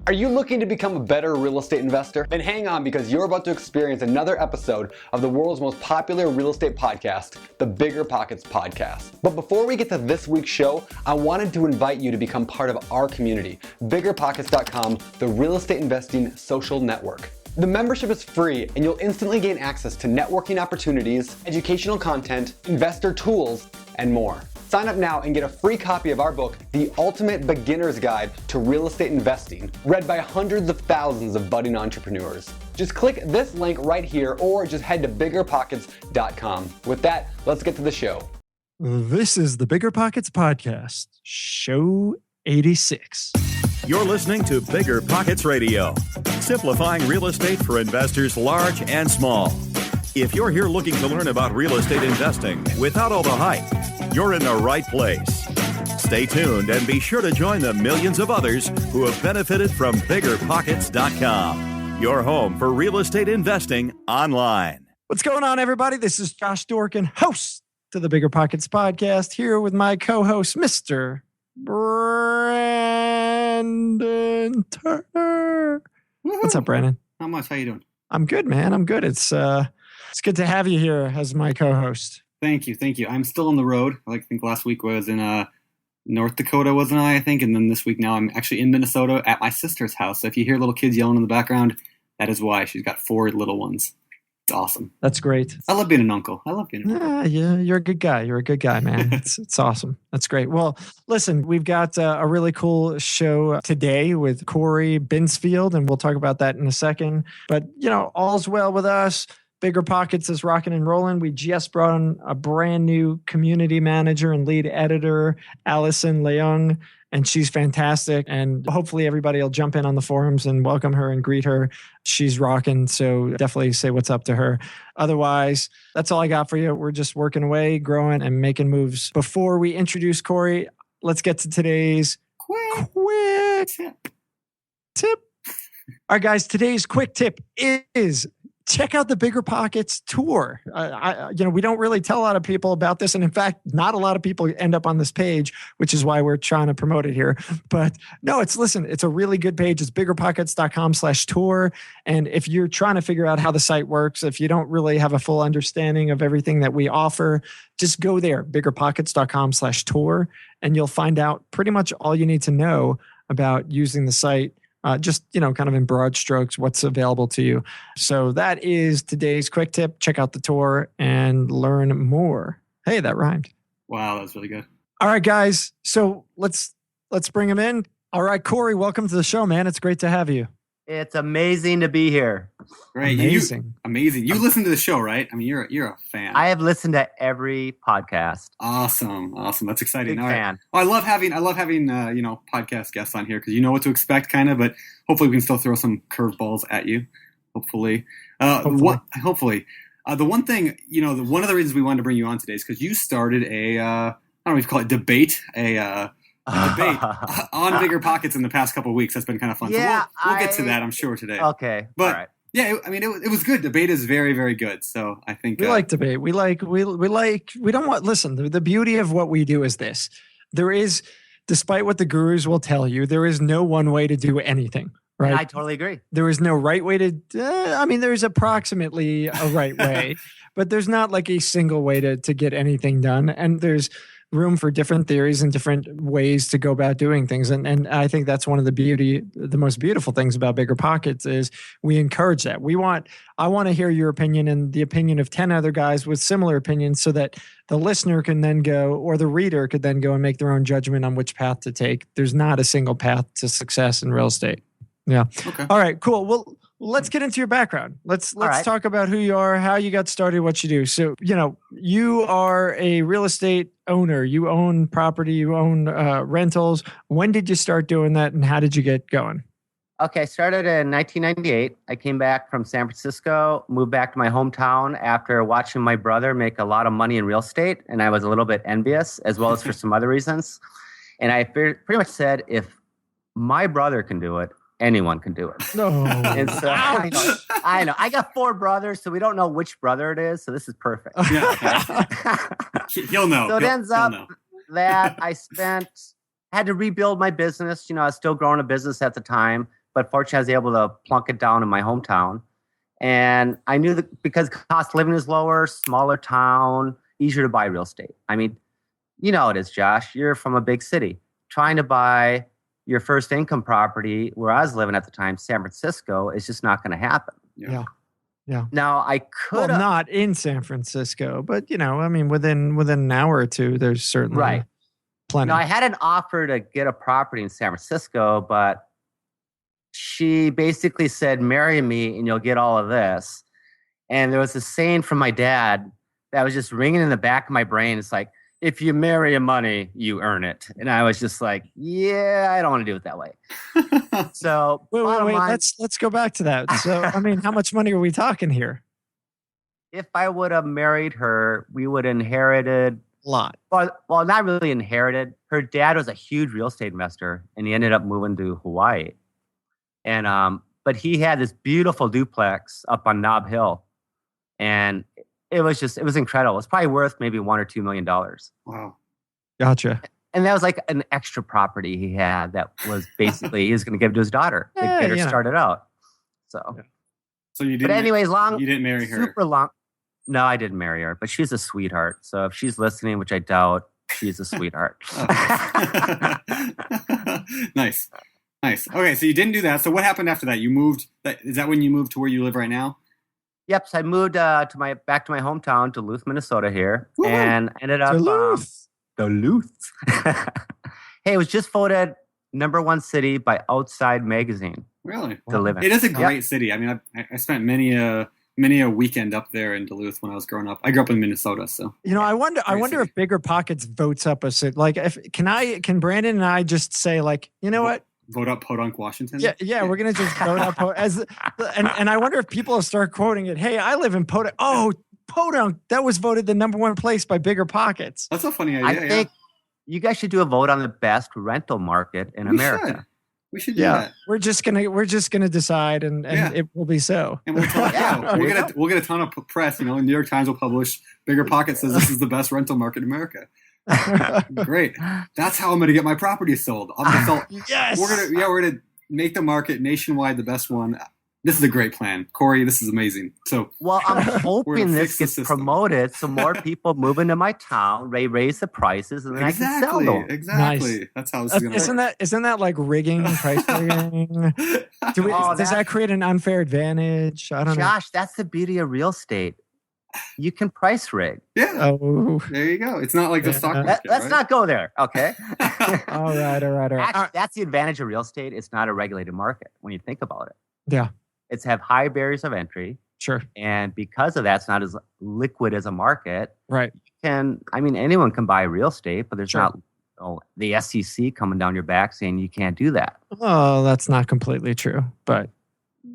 Are you looking to become a better real estate investor? Then hang on, because you're about to experience another episode of the world's most popular real estate podcast, the BiggerPockets Podcast. But before we get to this week's show, I wanted to invite you to become part of our community, BiggerPockets.com, the real estate investing social network. The membership is free, and you'll instantly gain access to networking opportunities, educational content, investor tools, and more. Sign up now and get a free copy of our book, The Ultimate Beginner's Guide to Real Estate Investing, read by hundreds of thousands of budding entrepreneurs. Just click this link right here, or just head to BiggerPockets.com. With that, let's get to the show. This is the BiggerPockets Podcast, show 86. You're listening to BiggerPockets Radio, simplifying real estate for investors large and small. If you're here looking to learn about real estate investing without all the hype, you're in the right place. Stay tuned and be sure to join the millions of others who have benefited from BiggerPockets.com, your home for real estate investing online. What's going on, everybody? This is Josh Dorkin, host to the BiggerPockets Podcast, here with my co-host, Mr. Brandon Turner. Woo-hoo. What's up, Brandon? Not much. How you doing? I'm good, man. I'm good. It's good to have you here as my co-host. Thank you. I'm still on the road. I think last week was in North Dakota, wasn't I think? And then this week now I'm actually in Minnesota at my sister's house. So if you hear little kids yelling in the background, that is why. She's got 4 little ones. It's awesome. That's great. I love being an uncle. Yeah, you're a good guy. You're a good guy, man. It's awesome. That's great. Well, listen, we've got a really cool show today with Cory Binsfield, and we'll talk about that in a second. But, all's well with us. BiggerPockets is rocking and rolling. We just brought on a brand new community manager and lead editor, Allison Leung, and she's fantastic. And hopefully everybody will jump in on the forums and welcome her and greet her. She's rocking, so definitely say what's up to her. Otherwise, that's all I got for you. We're just working away, growing, and making moves. Before we introduce Cory, let's get to today's quick tip. All right, guys, today's quick tip is check out the BiggerPockets tour. We don't really tell a lot of people about this. And in fact, not a lot of people end up on this page, which is why we're trying to promote it here. But no, it's a really good page. It's biggerpockets.com/tour. And if you're trying to figure out how the site works, if you don't really have a full understanding of everything that we offer, just go there, biggerpockets.com/tour, and you'll find out pretty much all you need to know about using the site. Kind of in broad strokes, what's available to you. So that is today's quick tip. Check out the tour and learn more. Hey, that rhymed. Wow, that was really good. All right, guys. So let's bring him in. All right, Cory, welcome to the show, man. It's great to have you. It's amazing to be here. Great. Amazing. Amazing. You listen to the show, right? I mean, you're a fan. I have listened to every podcast. Awesome. That's exciting. Big All fan. Right. Well, I love having podcast guests on here because you know what to expect, kind of. But hopefully, we can still throw some curveballs at you. Hopefully. Hopefully. The one thing, one of the reasons we wanted to bring you on today is because you started I don't know if you call it debate, a debate on BiggerPockets in the past couple of weeks. That's been kind of fun. Yeah, so we'll get to that, I'm sure, today. Okay. But all right. yeah, it was good. Debate is very, very good. So I think we like debate. We don't want, listen, the beauty of what we do is this. There is, despite what the gurus will tell you, there is no one way to do anything. Right. I totally agree. There is no right way to, there's approximately a right way, but there's not like a single way to get anything done. And there's room for different theories and different ways to go about doing things. And I think that's one of the most beautiful things about BiggerPockets is we encourage that. I want to hear your opinion and the opinion of 10 other guys with similar opinions so that the listener can then go, or the reader could then go and make their own judgment on which path to take. There's not a single path to success in real estate. Yeah. Okay. All right, cool. Well, let's get into your background. Let's talk about who you are, how you got started, what you do. So, you are a real estate owner. You own property, you own rentals. When did you start doing that and how did you get going? Okay, I started in 1998. I came back from San Francisco, moved back to my hometown after watching my brother make a lot of money in real estate. And I was a little bit envious, as well as for some other reasons. And I pretty much said, if my brother can do it, anyone can do it. No. And so I know. I got 4 brothers, so we don't know which brother it is. So this is perfect. Yeah. He'll know. So it ends up that I had to rebuild my business. I was still growing a business at the time. but fortunately I was able to plunk it down in my hometown. And I knew that because cost of living is lower, smaller town, easier to buy real estate. I mean, you know how it is, Josh. You're from a big city. Trying to buy your first income property where I was living at the time, San Francisco, is just not going to happen. Yeah. Now, I could not in San Francisco, but, I mean, within an hour or two, there's certainly plenty. Now, I had an offer to get a property in San Francisco, but she basically said, marry me and you'll get all of this. And there was a saying from my dad that was just ringing in the back of my brain. It's like, if you marry a money, you earn it. And I was just like, yeah, I don't want to do it that way. So wait, let's go back to that. So, I mean, how much money are we talking here? If I would have married her, we would have inherited a lot. Well, not really inherited. Her dad was a huge real estate investor, and he ended up moving to Hawaii. And but he had this beautiful duplex up on Nob Hill, and it was incredible. It's probably worth maybe $1 or $2 million. Wow, gotcha. And that was like an extra property he had that was basically he was going to give to his daughter to get her started out. So you didn't. But anyways, you didn't marry her. Super long. No, I didn't marry her, but she's a sweetheart. So if she's listening, which I doubt, she's a sweetheart. Nice. Okay, so you didn't do that. So what happened after that? You moved. Is that when you moved to where you live right now? Yep. So I moved back to my hometown, Duluth, Minnesota here, Woo-hoo. and ended up Duluth. Hey, it was just voted #1 city by Outside Magazine. Really? To live in. It is a great city. I mean, I spent many a weekend up there in Duluth when I was growing up. I grew up in Minnesota, so I wonder if BiggerPockets votes up a city. Like, can Brandon and I just say, like, you know what? Vote up Podunk, Washington. Yeah, we're gonna just vote up and I wonder if people will start quoting it. Hey, I live in Podunk. Oh, Podunk, that was voted the #1 place by BiggerPockets. That's a funny idea. I think you guys should do a vote on the best rental market in America. We should do that. We're just gonna decide, and it will be so. And we'll get a ton of press. The New York Times will publish. BiggerPockets says this is the best rental market in America. Great. That's how I'm going to get my property sold. I'm going to sell. Yes. We're gonna make the market nationwide the best one. This is a great plan, Cory. This is amazing. So, well, I'm hoping this gets promoted so more people move into my town. They raise the prices, and then I can sell them. Exactly. Nice. That's how this is going to work. Isn't that like rigging, price rigging? Does that create an unfair advantage? I don't know. Josh, that's the beauty of real estate. You can price rig. Yeah. Oh. There you go. It's not like the stock market. Let's not go there, okay? All right. Actually, that's the advantage of real estate. It's not a regulated market when you think about it. Yeah. It's have high barriers of entry. Sure. And because of that, it's not as liquid as a market. Right. Anyone can buy real estate, but there's not the SEC coming down your back saying you can't do that. Oh, that's not completely true. But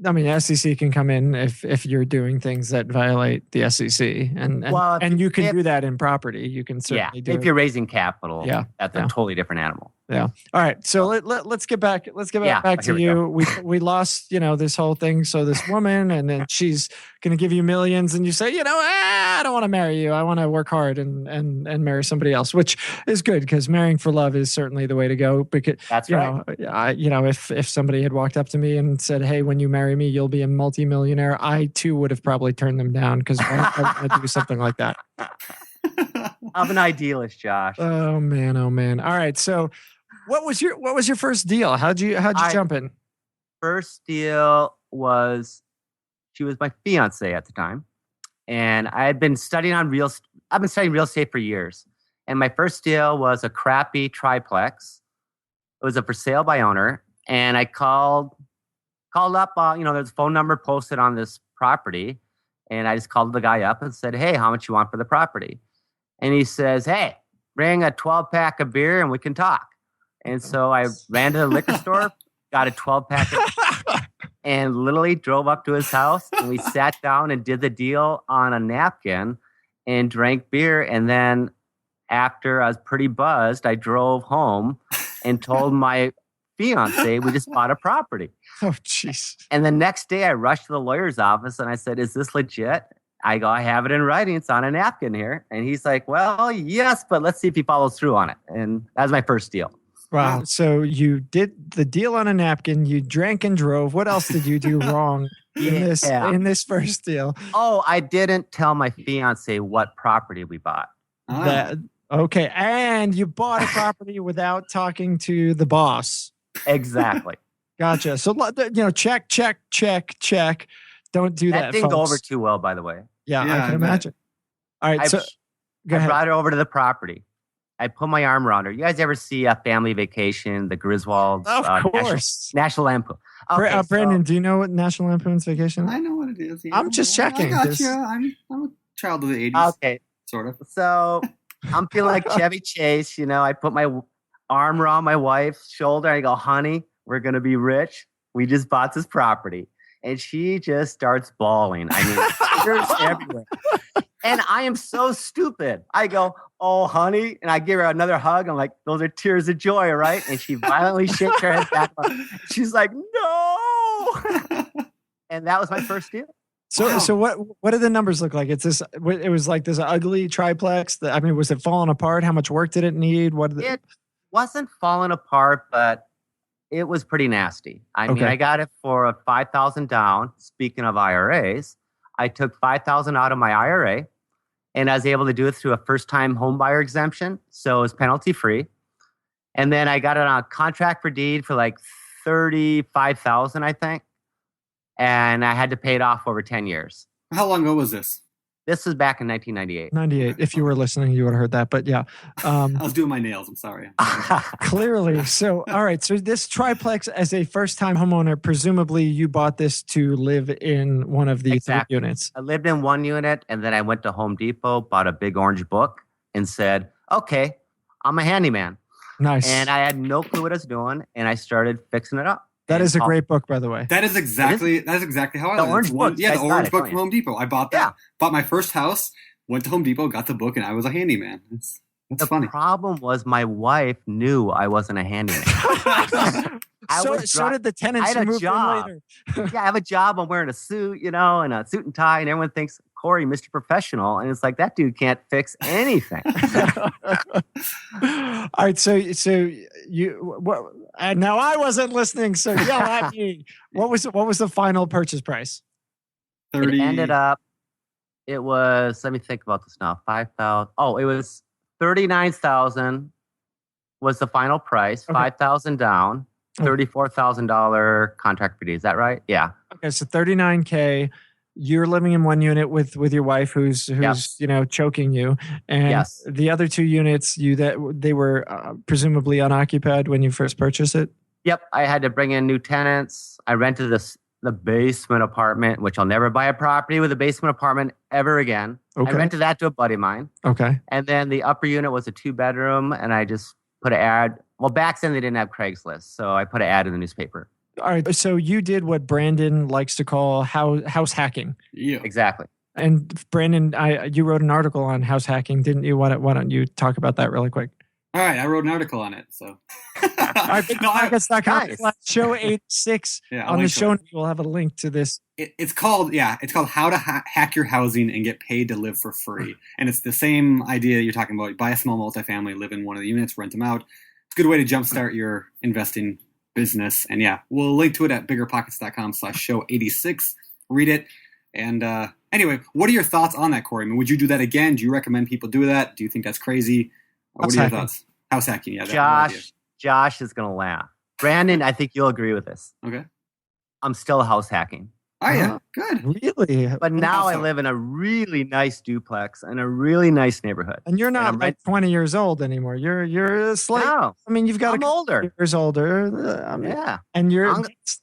I mean, SEC can come in if you're doing things that violate the SEC, and you can do that in property. You can certainly do it. If you're raising capital. Yeah. That's a totally different animal. Yeah. All right. So let's get back. Back to you. We lost, this whole thing. So this woman, and then she's going to give you millions, and you say, I don't want to marry you. I want to work hard and marry somebody else, which is good because marrying for love is certainly the way to go. Because that's right. If somebody had walked up to me and said, "Hey, when you marry me, you'll be a multimillionaire," I too would have probably turned them down because I want to do something like that. I'm an idealist, Josh. Oh man. All right. So what was your first deal? How'd you jump in? First deal was she was my fiance at the time, and I had been studying I've been studying real estate for years. And my first deal was a crappy triplex. It was a for sale by owner, and I called up. There's a phone number posted on this property, and I just called the guy up and said, "Hey, how much you want for the property?" And he says, "Hey, bring a 12-pack of beer and we can talk." And so I ran to the liquor store, got a 12-pack and literally drove up to his house, and we sat down and did the deal on a napkin and drank beer. And then after I was pretty buzzed, I drove home and told my fiance we just bought a property. Oh, jeez. And the next day I rushed to the lawyer's office and I said, "Is this legit?" I go, "I have it in writing. It's on a napkin here." And he's like, "Well, yes, but let's see if he follows through on it." And that was my first deal. Wow. So you did the deal on a napkin. You drank and drove. What else did you do wrong in this first deal? Oh, I didn't tell my fiance what property we bought. Okay. And you bought a property without talking to the boss. Exactly. Gotcha. So, check. Don't do that. That didn't go folks. over too well, by the way. Yeah, I can imagine. All right. I brought her over to the property. I put my arm around her. You guys ever see a Family Vacation, the Griswolds? Of course. National Lampoon. Okay, Brandon, do you know what National Lampoon's Vacation is? I know what it is. Yeah. I'm just checking. I got you. I'm a child of the 80s. Okay. Sort of. So I'm feeling like Chevy Chase. I put my arm around my wife's shoulder. I go, honey, we're going to be rich. We just bought this property. And she just starts bawling. I mean, tears everywhere. And I am so stupid. I go, oh, honey. And I give her another hug. I'm like, those are tears of joy, right? And she violently shakes her head back. She's like, no. And that was my first deal. So what do the numbers look like? It was like this ugly triplex. Was it falling apart? How much work did it need? It wasn't falling apart, but it was pretty nasty. I mean, I got it for a $5,000 down. Speaking of IRAs, I took $5,000 out of my IRA, and I was able to do it through a first-time home buyer exemption, so it was penalty-free. And then I got it on a contract for deed for like $35,000, I think, and I had to pay it off over 10 years. How long ago was this? This was back in 1998. 98. If you were listening, you would have heard that. But yeah. I was doing my nails. I'm sorry. Clearly. So, all right. So this triplex, as a first-time homeowner, presumably you bought this to live in one of the three units. I lived in one unit, and then I went to Home Depot, bought a big orange book, and said, okay, I'm a handyman. Nice. And I had no clue what I was doing, and I started fixing it up. That is a great book, by the way. That is exactly how I the orange book. Yeah, the orange book from Home Depot. I bought that. Yeah. Bought my first house, went to Home Depot, got the book, and I was a handyman. That's funny. The problem was my wife knew I wasn't a handyman. So did the tenants who moved in later. Yeah, I have a job. I'm wearing a suit, and a suit and tie, and everyone thinks, Cory, Mr. Professional. And it's like, that dude can't fix anything. All right. So now I wasn't listening. So yell at me. What was the final purchase price? 30. It ended up, it was, let me think about this now. 5,000. Oh, it was 39,000 was the final price. Okay. 5,000 down, $34,000 contract fee. Is that right? Yeah. Okay. So $39K. You're living in one unit with your wife who's choking you, and the other two units they were presumably unoccupied when you first purchased it. Yep, I had to bring in new tenants. I rented the basement apartment, which I'll never buy a property with a basement apartment ever again. Okay. I rented that to a buddy of mine. Okay, and then the upper unit was a 2-bedroom, and I just put an ad. Well, back then they didn't have Craigslist, so I put an ad in the newspaper. All right. So you did what Brandon likes to call house hacking. Yeah, exactly. And Brandon, you wrote an article on house hacking, didn't you? Why don't you talk about that really quick? All right, I wrote an article on it. So, all right, BiggerPockets.com /show 86 on the show. We'll have a link to this. It's called How to Hack Your Housing and Get Paid to Live for Free. And it's the same idea you're talking about. Buy a small multifamily, live in one of the units, rent them out. It's a good way to jumpstart your investing business. And we'll link to it at BiggerPockets.com /show 86. Read it. And anyway, what are your thoughts on that, Cory? I mean, would you do that again? Do you recommend people do that? Do you think that's crazy? What are your thoughts? House hacking, Josh is going to laugh. Brandon, I think you'll agree with this. Okay. I'm still house hacking. Oh, yeah. Good. Really? But now I live in a really nice duplex in a really nice neighborhood. And you're not like 20 years old anymore. You're slightly. No. I mean, I'm older. Years older. Yeah. And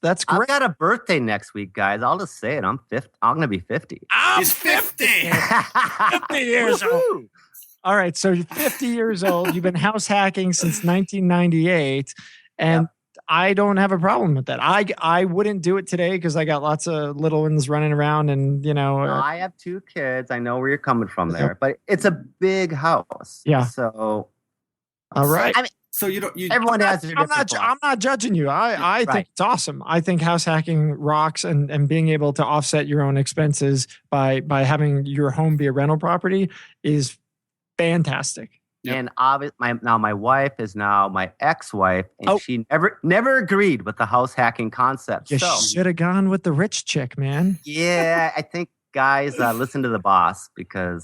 that's great. I've got a birthday next week, guys. I'll just say it. I'm going to be 50. He's 50. 50 years old. All right. So you're 50 years old. You've been house hacking since 1998. And I don't have a problem with that. I wouldn't do it today because I got lots of little ones running around and, I have 2 kids. I know where you're coming from there, but it's a big house. Yeah. So. All right. I mean, so everyone has a different I'm not judging you. I think it's awesome. I think house hacking rocks and being able to offset your own expenses by having your home be a rental property is fantastic. Yep. And my wife is now my ex-wife, and she never agreed with the house hacking concept. You should have gone with the rich chick, man. Yeah, I think guys listen to the boss because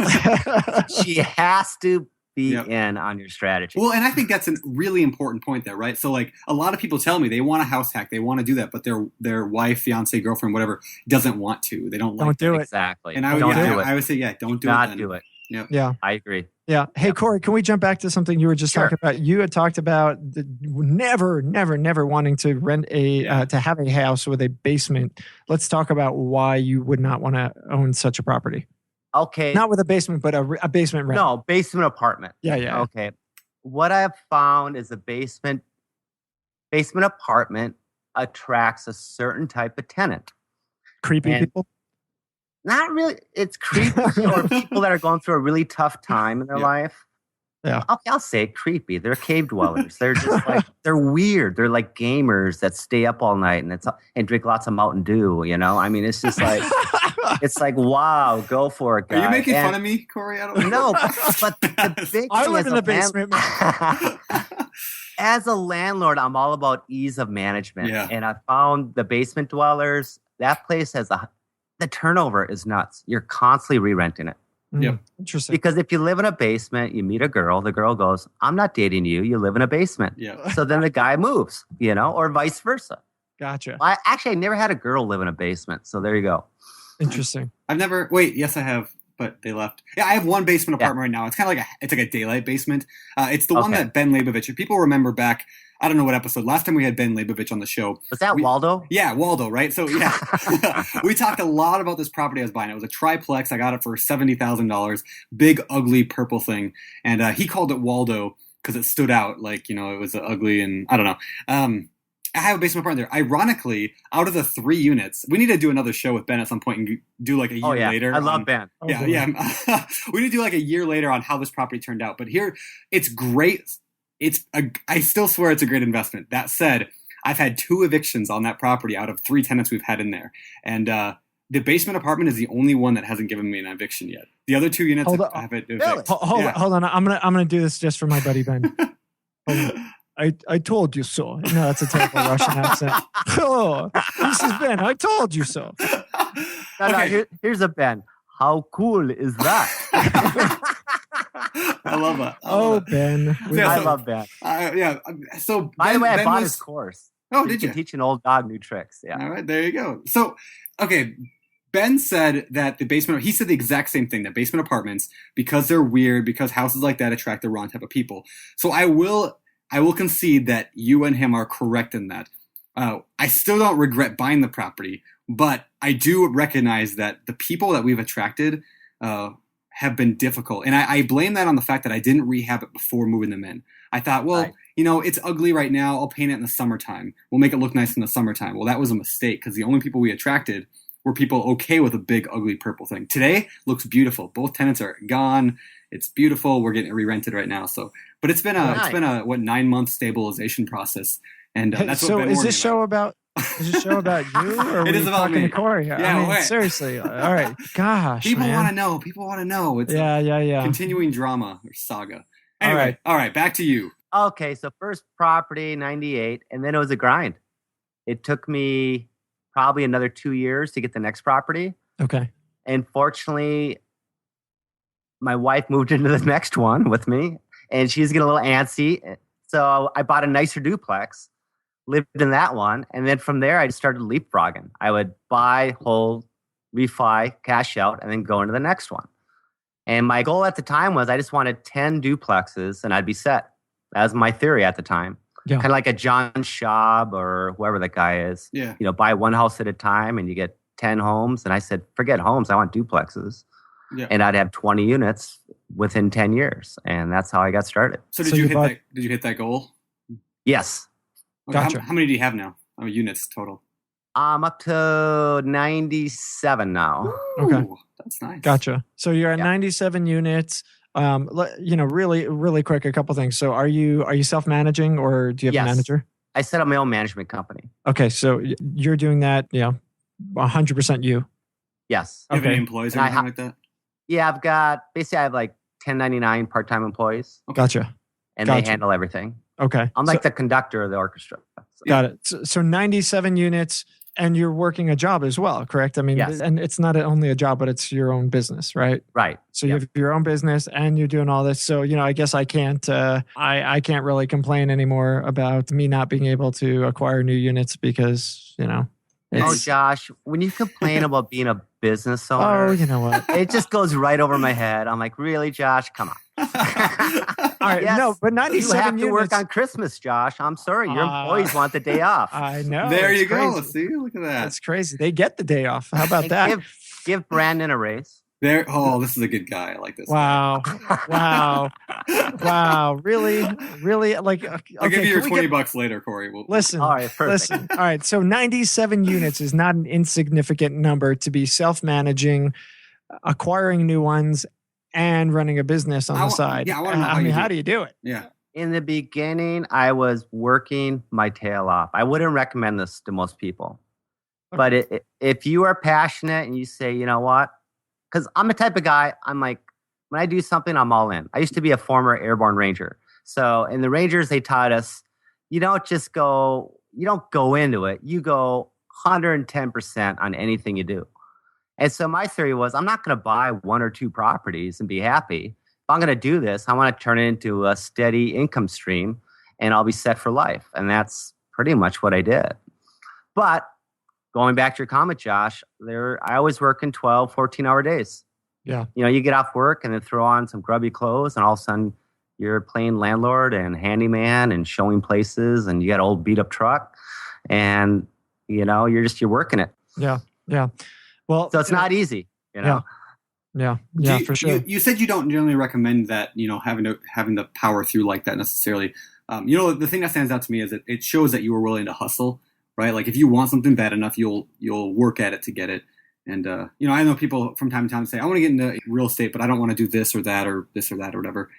she has to be in on your strategy. Well, and I think that's a really important point there, right? So like a lot of people tell me they want a house hack, they want to do that, but their wife, fiance, girlfriend, whatever, doesn't want to. They don't do it. Exactly. And I would say, don't do it. Not do it. Yep. Yeah. I agree. Yeah. Hey, Cory, can we jump back to something you were just talking about? You had talked about never wanting to rent to have a house with a basement. Let's talk about why you would not want to own such a property. Okay. Not with a basement, but a basement rent. No, basement apartment. Yeah. Okay. What I've found is a basement apartment attracts a certain type of tenant. Creepy people? Not really. It's creepy or people that are going through a really tough time in their life. Yeah. Okay, I'll say creepy. They're cave dwellers. They're just like, they're weird. They're like gamers that stay up all night and drink lots of Mountain Dew, you know? I mean, it's just like, it's like, wow, go for it, guy. Are you making fun of me, Cory? I don't know. No, but the big I thing live in the basement. As a landlord, I'm all about ease of management. Yeah. And I found the basement dwellers, that place has the turnover is nuts. You're constantly re-renting it. Yep. Interesting. Because if you live in a basement, you meet a girl, the girl goes, I'm not dating you. You live in a basement. Yeah. So then the guy moves, or vice versa. Gotcha. I never had a girl live in a basement. So there you go. Interesting. Yes, I have, but they left. Yeah, I have one basement apartment right now. It's kind of like a daylight basement. It's the one that Ben Leibovich, if people remember back, I don't know what episode. Last time we had Ben Leibovich on the show. Was that Waldo? Yeah, Waldo, right? So yeah, we talked a lot about this property I was buying. It was a triplex. I got it for $70,000. Big, ugly purple thing. And he called it Waldo because it stood out. Like, it was ugly and I don't know. I have a basement apartment there. Ironically, out of the 3 units, we need to do another show with Ben at some point and do like a year later. I love Ben. Yeah. We need to do like a year later on how this property turned out. But here, it's great. I still swear it's a great investment. That said, I've had 2 evictions on that property out of 3 tenants we've had in there. And the basement apartment is the only one that hasn't given me an eviction yet. The other 2 units have it evicted. Hold on. I'm gonna do this just for my buddy Ben. I told you so. No, that's a terrible Russian accent. Oh, this is Ben. I told you so. Here's a Ben. How cool is that? I love that. Ben. I love Ben. So by the way, I bought his course. Oh, did you? Teach an old dog new tricks. Yeah. All right, there you go. So, okay, Ben said that he said the exact same thing, that basement apartments, because they're weird, because houses like that attract the wrong type of people. So I will concede that you and him are correct in that. I still don't regret buying the property, but I do recognize that the people that we've attracted have been difficult. And I blame that on the fact that I didn't rehab it before moving them in. I thought, it's ugly right now. I'll paint it in the summertime. We'll make it look nice in the summertime. Well, that was a mistake because the only people we attracted were people okay with a big, ugly purple thing. Today looks beautiful. Both tenants are gone. It's beautiful. We're getting it re-rented right now. So, but it's been a 9-month stabilization process. And that's what Ben is this show about you, or are it we is about talking me. to Cory? Yeah, seriously. All right. Gosh, people want to know. People want to know. It's continuing drama or saga. Anyway, all right, back to you. Okay, so first property, 98, and then it was a grind. It took me probably another 2 years to get the next property. Okay. And fortunately, my wife moved into the next one with me, and she's getting a little antsy. So I bought a nicer duplex, lived in that one, and then from there, I just started leapfrogging. I would buy, hold, refi, cash out, and then go into the next one. And my goal at the time was I just wanted 10 duplexes, and I'd be set. That was my theory at the time. Yeah. Kind of like a John Schaub or whoever that guy is. Yeah. Buy one house at a time, and you get 10 homes. And I said, forget homes. I want duplexes. Yeah. And I'd have 20 units within 10 years. And that's how I got started. So did you hit that goal? Yes. Okay, gotcha. How many do you have now? Units total? I'm up to 97 now. Ooh, okay. That's nice. Gotcha. So you're at 97 units. Really, really quick, a couple things. So are you self-managing or do you have a manager? I set up my own management company. Okay. So you're doing that, 100% you. Yes. Do you have any employees or anything like that? Yeah, I have like 1099 part-time employees. Gotcha. And they handle everything. Okay. I'm like the conductor of the orchestra. So. Got it. So 97 units, and you're working a job as well, correct? I mean, yes. And it's not only a job, but it's your own business, right? Right. So you have your own business and you're doing all this. So, I guess I can't, I can't really complain anymore about me not being able to acquire new units because, Oh, Josh, when you complain about being a business owner, oh, you know what? It just goes right over my head. I'm like, really, Josh? Come on. All right, yes, no, but 97 you have to units. work on Christmas, Josh. I'm sorry, your employees want the day off. I know. There you crazy. go. See, look at that. That's crazy. They get the day off. How about that? Give Brandon a raise. There. Oh, this is a good guy. I like this. Wow. Wow. Wow. Really? Like, okay, I'll give you your $20 later, Cory. Listen. All right, perfect. Listen. All right. So 97 units is not an insignificant number to be self-managing, acquiring new ones, and running a business on the side. Yeah, I want to know how do you do it? Yeah. In the beginning, I was working my tail off. I wouldn't recommend this to most people. Okay. But if you are passionate and you say, you know what? Because I'm the type of guy, I'm like, when I do something, I'm all in. I used to be a former airborne ranger. So in the Rangers, they taught us, you don't go into it. You go 110% on anything you do. And so my theory was, I'm not going to buy one or two properties and be happy. If I'm going to do this, I want to turn it into a steady income stream and I'll be set for life. And that's pretty much what I did. But going back to your comment, Josh, I always work in 12, 14-hour days. Yeah. You get off work and then throw on some grubby clothes and all of a sudden you're playing landlord and handyman and showing places and you got an old beat up truck and, you're working it. Yeah. Yeah. Well, so it's not easy, Yeah. For sure. You said you don't generally recommend that, having to power through like that necessarily. The thing that stands out to me is that it shows that you were willing to hustle, right? Like if you want something bad enough, you'll work at it to get it. And, I know people from time to time say, I want to get into real estate, but I don't want to do this or that or this or that or whatever.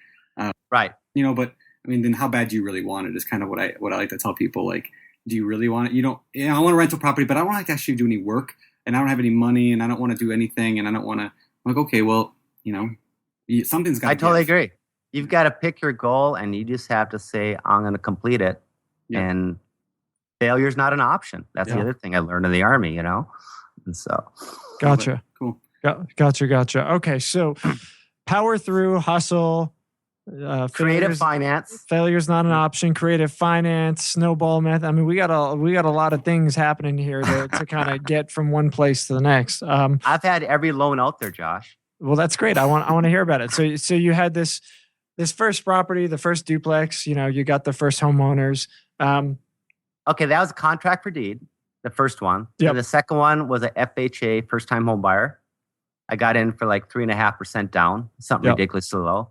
Right. But I mean, then how bad do you really want it is kind of what I like to tell people. Like, do you really want it? I want a rental property, but I don't want to actually do any work and I don't have any money and I don't want to do anything. And I don't want to, I'm like, okay, well, something's got to I totally agree. You've got to pick your goal and you just have to say, I'm going to complete it. Yeah. And failure's not an option. That's the other thing I learned in the Army, And so. Gotcha. Cool. Gotcha. Okay. So power through, hustle, creative finance. Failure's not an option. Creative finance, snowball method. I mean, we got a lot of things happening here to kind of get from one place to the next. I've had every loan out there, Josh. Well, that's great. I want to hear about it. So you had this first property, the first duplex. You got the first homeowners. Okay, that was a contract for deed, the first one. Yep. And the second one was a FHA, first time home buyer. I got in for like 3.5% down, something ridiculously low.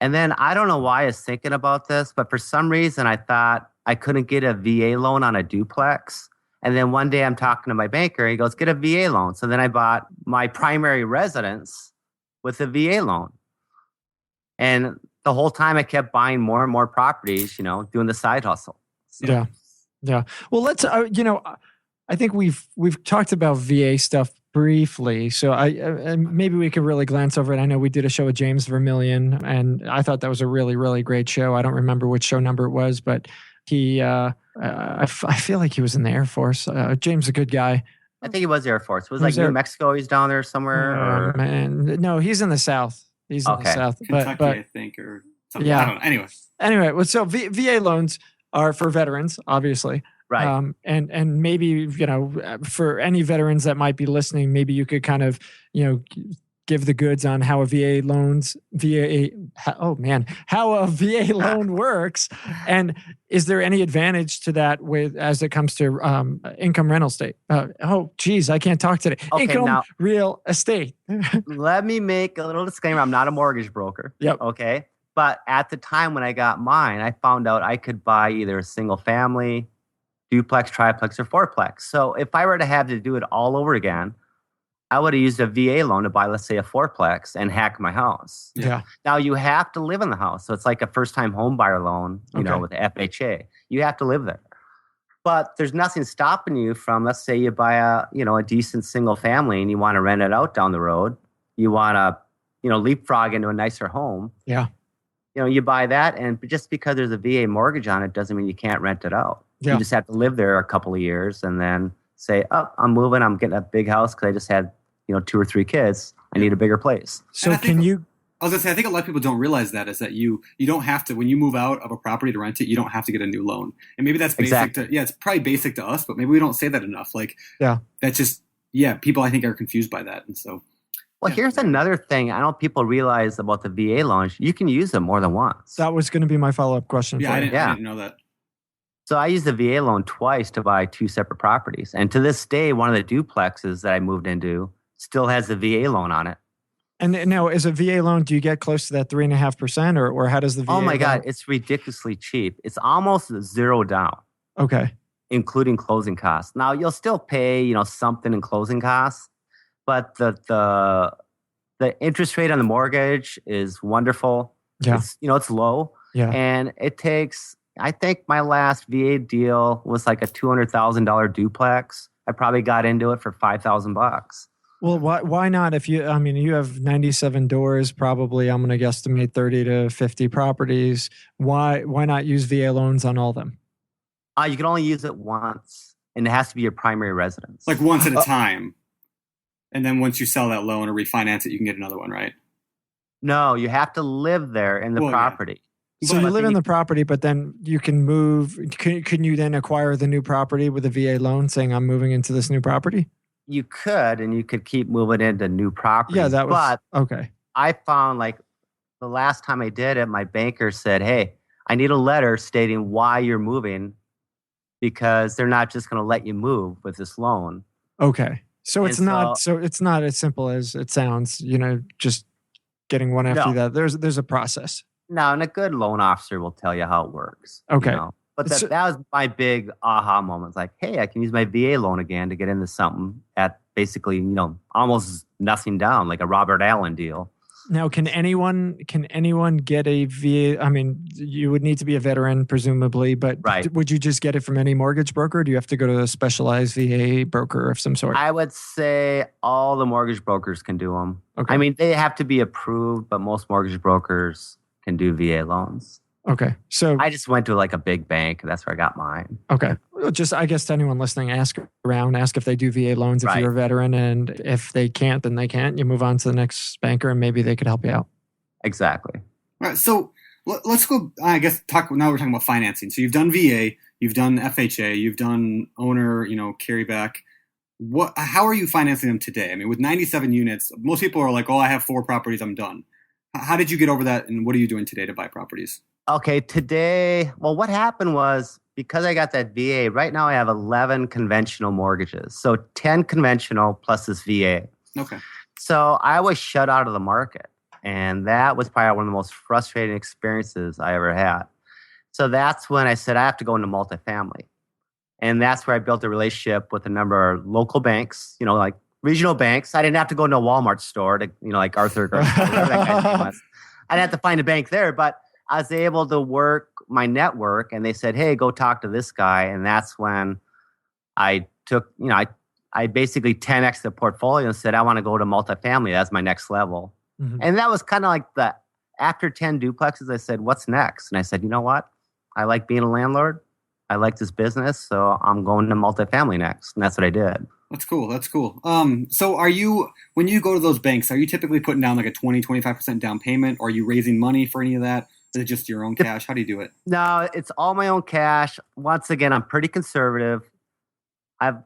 And then I don't know why I was thinking about this, but for some reason I thought I couldn't get a VA loan on a duplex. And then one day I'm talking to my banker. He goes, get a VA loan. So then I bought my primary residence with a VA loan. And the whole time I kept buying more and more properties, doing the side hustle. So. Yeah. Well, let's, I think we've talked about VA stuff briefly. So maybe we could really glance over it. I know we did a show with James Vermillion and I thought that was a really, really great show. I don't remember which show number it was, but he, I feel like he was in the Air Force. James is a good guy. I think he was Air Force. Was like New Mexico. He's down there somewhere. Man, no, he's in the South. He's in the South, Kentucky, I think, or something. Yeah. I don't know. Anyway, well, so VA loans are for veterans, obviously. Right. And maybe, for any veterans that might be listening, maybe you could kind of, give the goods on how a VA loan works. And is there any advantage to that as it comes to income rental estate? I can't talk today. Okay, income real estate. Let me make a little disclaimer. I'm not a mortgage broker. Yep. Okay. But at the time when I got mine, I found out I could buy either a single family, duplex, triplex, or fourplex. So if I were to have to do it all over again, I would have used a VA loan to buy, let's say, a fourplex and hack my house. Yeah. Now you have to live in the house. So it's like a first-time home buyer loan, with the FHA. You have to live there. But there's nothing stopping you from, let's say you buy a decent single family and you want to rent it out down the road. You want to, leapfrog into a nicer home. Yeah. You buy that, and just because there's a VA mortgage on it doesn't mean you can't rent it out. Yeah. You just have to live there a couple of years and then say, oh, I'm moving. I'm getting a big house because I just had, 2 or 3 kids. I need a bigger place. So I was gonna say, I think a lot of people don't realize that is that you don't have to, when you move out of a property to rent it, you don't have to get a new loan. And maybe that's basic it's probably basic to us, but maybe we don't say that enough. That's just, people I think are confused by that. And so. Well, here's another thing I don't people realize about the VA loans. You can use them more than once. That was going to be my follow-up question. I didn't know that. So I used the VA loan twice to buy 2 separate properties. And to this day, one of the duplexes that I moved into still has the VA loan on it. And now, as a VA loan, do you get close to that 3.5%, or how does the VA? Oh my God, it's ridiculously cheap. It's almost zero down. Okay. Including closing costs. Now you'll still pay, something in closing costs, but the interest rate on the mortgage is wonderful. Yeah. It's low. Yeah. And it takes, I think my last VA deal was like a $200,000 duplex. I probably got into it for $5,000. Well, why not? If you have 97 doors, probably I'm going to guesstimate 30 to 50 properties. Why not use VA loans on all of them? You can only use it once, and it has to be your primary residence. Like once at a time. And then once you sell that loan or refinance it, you can get another one, right? No, you have to live there in the property. Yeah. So you live in the property, but then you can move. Can you then acquire the new property with a VA loan saying, I'm moving into this new property? You could, and you could keep moving into new properties. Yeah, that was okay. I found the last time I did it, my banker said, hey, I need a letter stating why you're moving because they're not just going to let you move with this loan. Okay. So it's not as simple as it sounds, just getting one after that. There's a process. No, and a good loan officer will tell you how it works. Okay. But that was my big aha moment. It's like, hey, I can use my VA loan again to get into something at basically, almost nothing down, like a Robert Allen deal. Now, can anyone get a VA? I mean, you would need to be a veteran, presumably, but would you just get it from any mortgage broker? Or do you have to go to a specialized VA broker of some sort? I would say all the mortgage brokers can do them. Okay. I mean, they have to be approved, but most mortgage brokers can do VA loans. Okay. So I just went to a big bank. That's where I got mine. Okay. Just, I guess to anyone listening, ask if they do VA loans if you're a veteran. And if they can't, then they can't. You move on to the next banker and maybe they could help you out. Exactly. All right. So let's go, I guess, now we're talking about financing. So you've done VA, you've done FHA, you've done owner, carryback. How are you financing them today? I mean, with 97 units, most people are like, oh, I have 4 properties, I'm done. How did you get over that? And what are you doing today to buy properties? Okay, today, what happened was because I got that VA, right now I have 11 conventional mortgages. So 10 conventional plus this VA. Okay. So I was shut out of the market. And that was probably one of the most frustrating experiences I ever had. So that's when I said I have to go into multifamily. And that's where I built a relationship with a number of local banks, like regional banks. I didn't have to go into a Walmart store to, like Arthur or whatever that guy's name was. I didn't have to find a bank there, but I was able to work my network, and they said, hey, go talk to this guy. And that's when I took, I basically 10x the portfolio and said, I want to go to multifamily. That's my next level. Mm-hmm. And that was kind of like after 10 duplexes, I said, what's next? And I said, you know what? I like being a landlord. I like this business. So I'm going to multifamily next. And that's what I did. That's cool. So when you go to those banks, are you typically putting down like a 20-25% down payment? Or are you raising money for any of that? Is it just your own cash? How do you do it? No, it's all my own cash. Once again, I'm pretty conservative. I've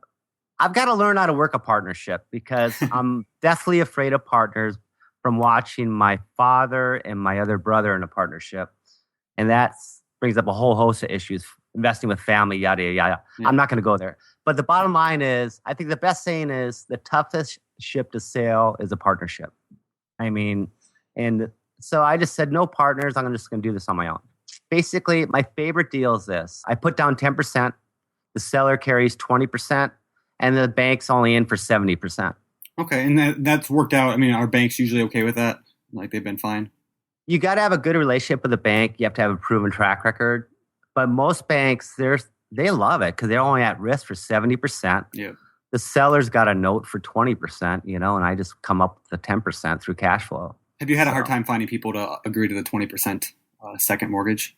got to learn how to work a partnership because I'm definitely afraid of partners from watching my father and my other brother in a partnership. And that brings up a whole host of issues, investing with family, yada, yada, yada. Yeah. I'm not going to go there. But the bottom line is, I think the best saying is the toughest ship to sail is a partnership. I mean, and so I just said, no partners. I'm just going to do this on my own. Basically, my favorite deal is this. I put down 10%. The seller carries 20%. And the bank's only in for 70%. Okay. And that's worked out. I mean, are banks usually okay with that? Like they've been fine? You got to have a good relationship with the bank. You have to have a proven track record. But most banks, they love it because they're only at risk for 70%. Yeah. The seller's got a note for 20%, and I just come up with the 10% through cash flow. Have you had a hard time finding people to agree to the 20% second mortgage?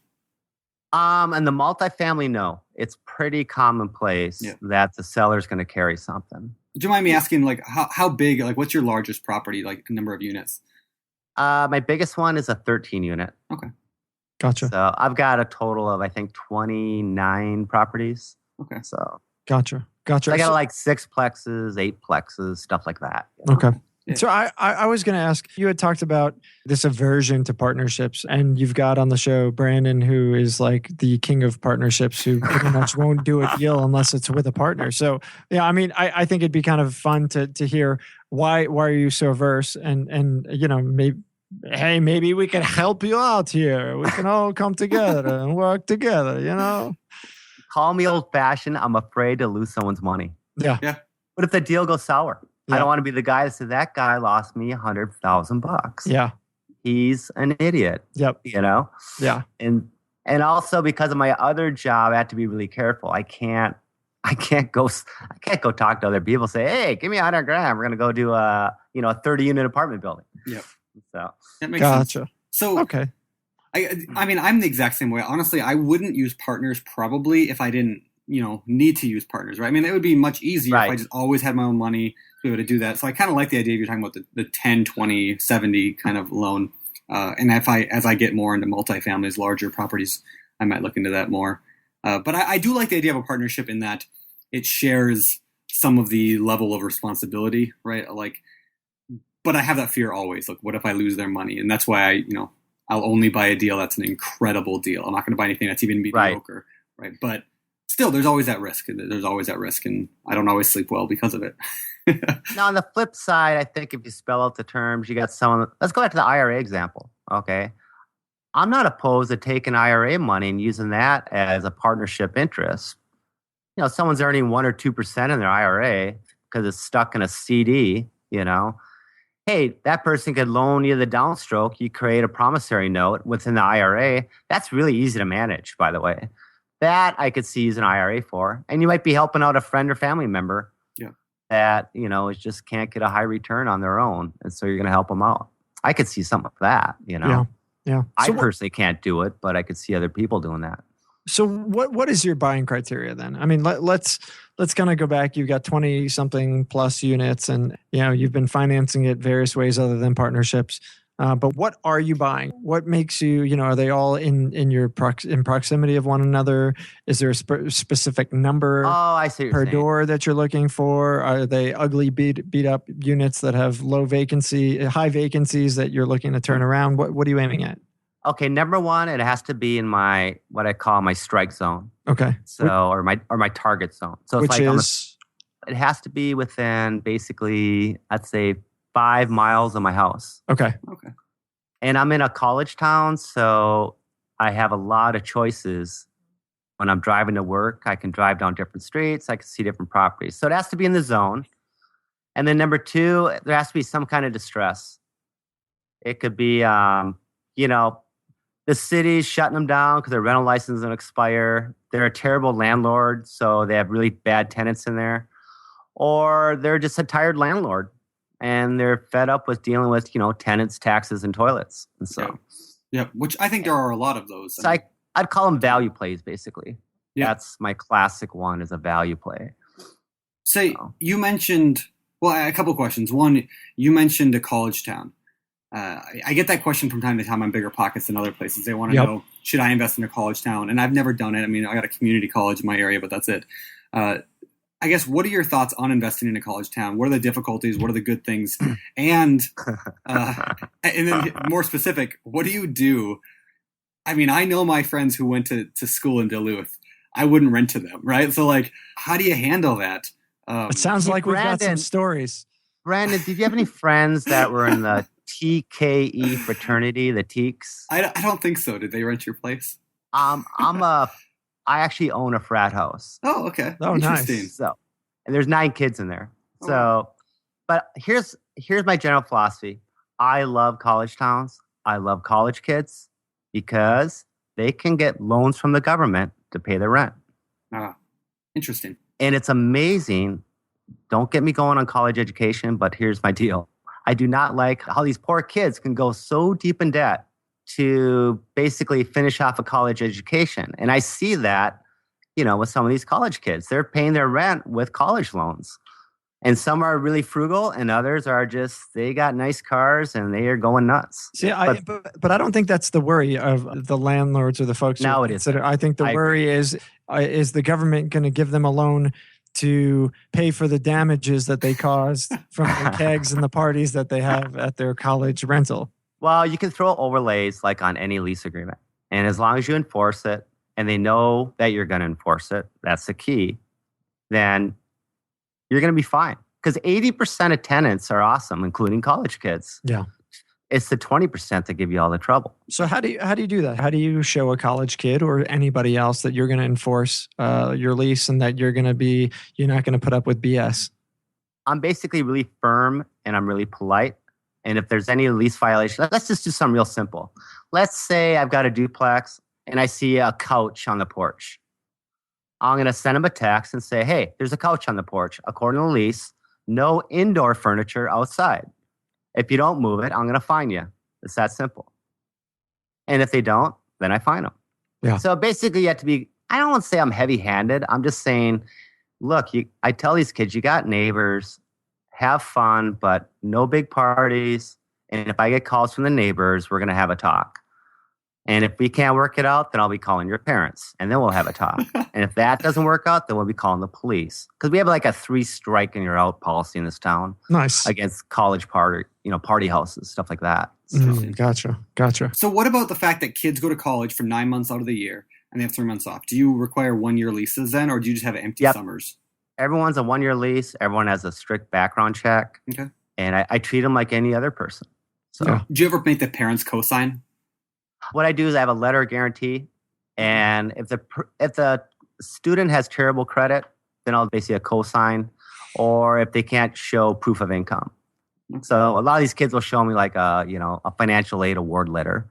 And the multifamily, no. It's pretty commonplace that the seller's going to carry something. Do you mind me asking, like, how big, like, what's your largest property, like, number of units? My biggest one is a 13 unit. Okay. Gotcha. So I've got a total of, I think, 29 properties. Okay. So Gotcha. I got like 6 plexes, 8 plexes, stuff like that. You know? Okay. Yeah. So I was going to ask, you had talked about this aversion to partnerships, and you've got on the show Brandon, who is like the king of partnerships, who pretty much won't do a deal unless it's with a partner. So yeah, I mean, I think it'd be kind of fun to hear why are you so averse, and you know, maybe we can help you out here. We can all come together and work together, you know? Call me old fashioned. I'm afraid to lose someone's money. Yeah. What if the deal goes sour? Yeah. I don't want to be the guy that said that guy lost me $100,000. Yeah. He's an idiot. Yep. You know? Yeah. And also because of my other job, I have to be really careful. I can't go talk to other people, say, hey, give me $100,000. We're going to go do a 30 unit apartment building. Yep. So that makes Gotcha. sense. So okay. I mean, I'm the exact same way. Honestly, I wouldn't use partners probably if I didn't, need to use partners, right? I mean, it would be much easier if I just always had my own money to be able to do that. So I kind of like the idea of you're talking about the 10, 20, 70 kind of loan. And as I get more into multifamilies, larger properties, I might look into that more. But I do like the idea of a partnership in that it shares some of the level of responsibility, right? But I have that fear always. Like, what if I lose their money? And that's why I'll only buy a deal that's an incredible deal. I'm not going to buy anything that's even mediocre, right? But still, there's always that risk. And I don't always sleep well because of it. Now, on the flip side, I think if you spell out the terms, you got someone. Let's go back to the IRA example, okay? I'm not opposed to taking IRA money and using that as a partnership interest. Someone's earning 1 or 2% in their IRA because it's stuck in a CD, Hey, that person could loan you the downstroke. You create a promissory note within the IRA. That's really easy to manage, by the way. That I could see using an IRA for. And you might be helping out a friend or family member that, just can't get a high return on their own. And so you're going to help them out. I could see some of that, Yeah. I personally can't do it, but I could see other people doing that. So what is your buying criteria then? I mean, let's kind of go back. You've got 20 something plus units, and you've been financing it various ways other than partnerships. But what are you buying? What makes you, are they all in proximity of one another? Is there a specific number per door that you're looking for? Are they ugly beat up units that have high vacancies that you're looking to turn around? What are you aiming at? Okay, number one, it has to be in what I call my strike zone. Okay. So or my target zone. So it's it has to be within basically, I'd say 5 miles of my house. Okay. And I'm in a college town, so I have a lot of choices. When I'm driving to work, I can drive down different streets. I can see different properties. So it has to be in the zone. And then number 2, there has to be some kind of distress. It could be, the city's shutting them down because their rental license is going to expire. They're a terrible landlord, so they have really bad tenants in there. Or they're just a tired landlord, and they're fed up with dealing with, tenants, taxes, and toilets. And so, which I think there are a lot of those. So I'd call them value plays, basically. Yeah. That's my classic one, is a value play. You mentioned, a couple of questions. One, you mentioned a college town. I get that question from time to time on BiggerPockets and other places. They want to know, should I invest in a college town? And I've never done it. I mean, I got a community college in my area, but that's it. I guess, what are your thoughts on investing in a college town? What are the difficulties? What are the good things? And then more specific, what do you do? I mean, I know my friends who went to school in Duluth. I wouldn't rent to them, right? So, how do you handle that? It sounds like we've got some stories. Brandon, did you have any friends that were in the TKE fraternity, the Teeks? I don't think so. Did they rent your place? I actually own a frat house. Oh, okay. Oh, interesting. Nice. So, and there's 9 kids in there. But here's my general philosophy. I love college towns. I love college kids because they can get loans from the government to pay their rent. Interesting. And it's amazing. Don't get me going on college education, but here's my deal. I do not like how these poor kids can go so deep in debt to basically finish off a college education. And I see that, with some of these college kids. They're paying their rent with college loans. And some are really frugal, and others are they got nice cars and they are going nuts. See, but I don't think that's the worry of the landlords or the folks. No, it isn't. I think the worry is the government going to give them a loan to pay for the damages that they caused from the kegs and the parties that they have at their college rental? Well, you can throw overlays like on any lease agreement. And as long as you enforce it and they know that you're going to enforce it, that's the key, then you're going to be fine. Because 80% of tenants are awesome, including college kids. Yeah. It's the 20% that give you all the trouble. So how do you do that? How do you show a college kid or anybody else that you're going to enforce your lease and that you're not going to put up with BS? I'm basically really firm and I'm really polite. And if there's any lease violation, let's just do something real simple. Let's say I've got a duplex and I see a couch on the porch. I'm going to send them a text and say, hey, there's a couch on the porch. According to the lease, no indoor furniture outside. If you don't move it, I'm going to fine you. It's that simple. And if they don't, then I fine them. Yeah. So basically you have to be, I don't want to say I'm heavy-handed. I'm just saying, look, I tell these kids, you got neighbors, have fun, but no big parties. And if I get calls from the neighbors, we're going to have a talk. And if we can't work it out, then I'll be calling your parents and then we'll have a talk. And if that doesn't work out, then we'll be calling the police. Because we have like a 3 strike and you're out policy in this town. Nice. Against college party houses, stuff like that. So, Gotcha. So what about the fact that kids go to college for 9 months out of the year and they have 3 months off? Do you require 1-year leases then, or do you just have empty summers? Everyone's a 1-year lease. Everyone has a strict background check. Okay. And I treat them like any other person. So Do you ever make the parents co-sign? What I do is I have a letter of guarantee, and if the student has terrible credit, then I'll basically a cosign, or if they can't show proof of income. So a lot of these kids will show me like a financial aid award letter,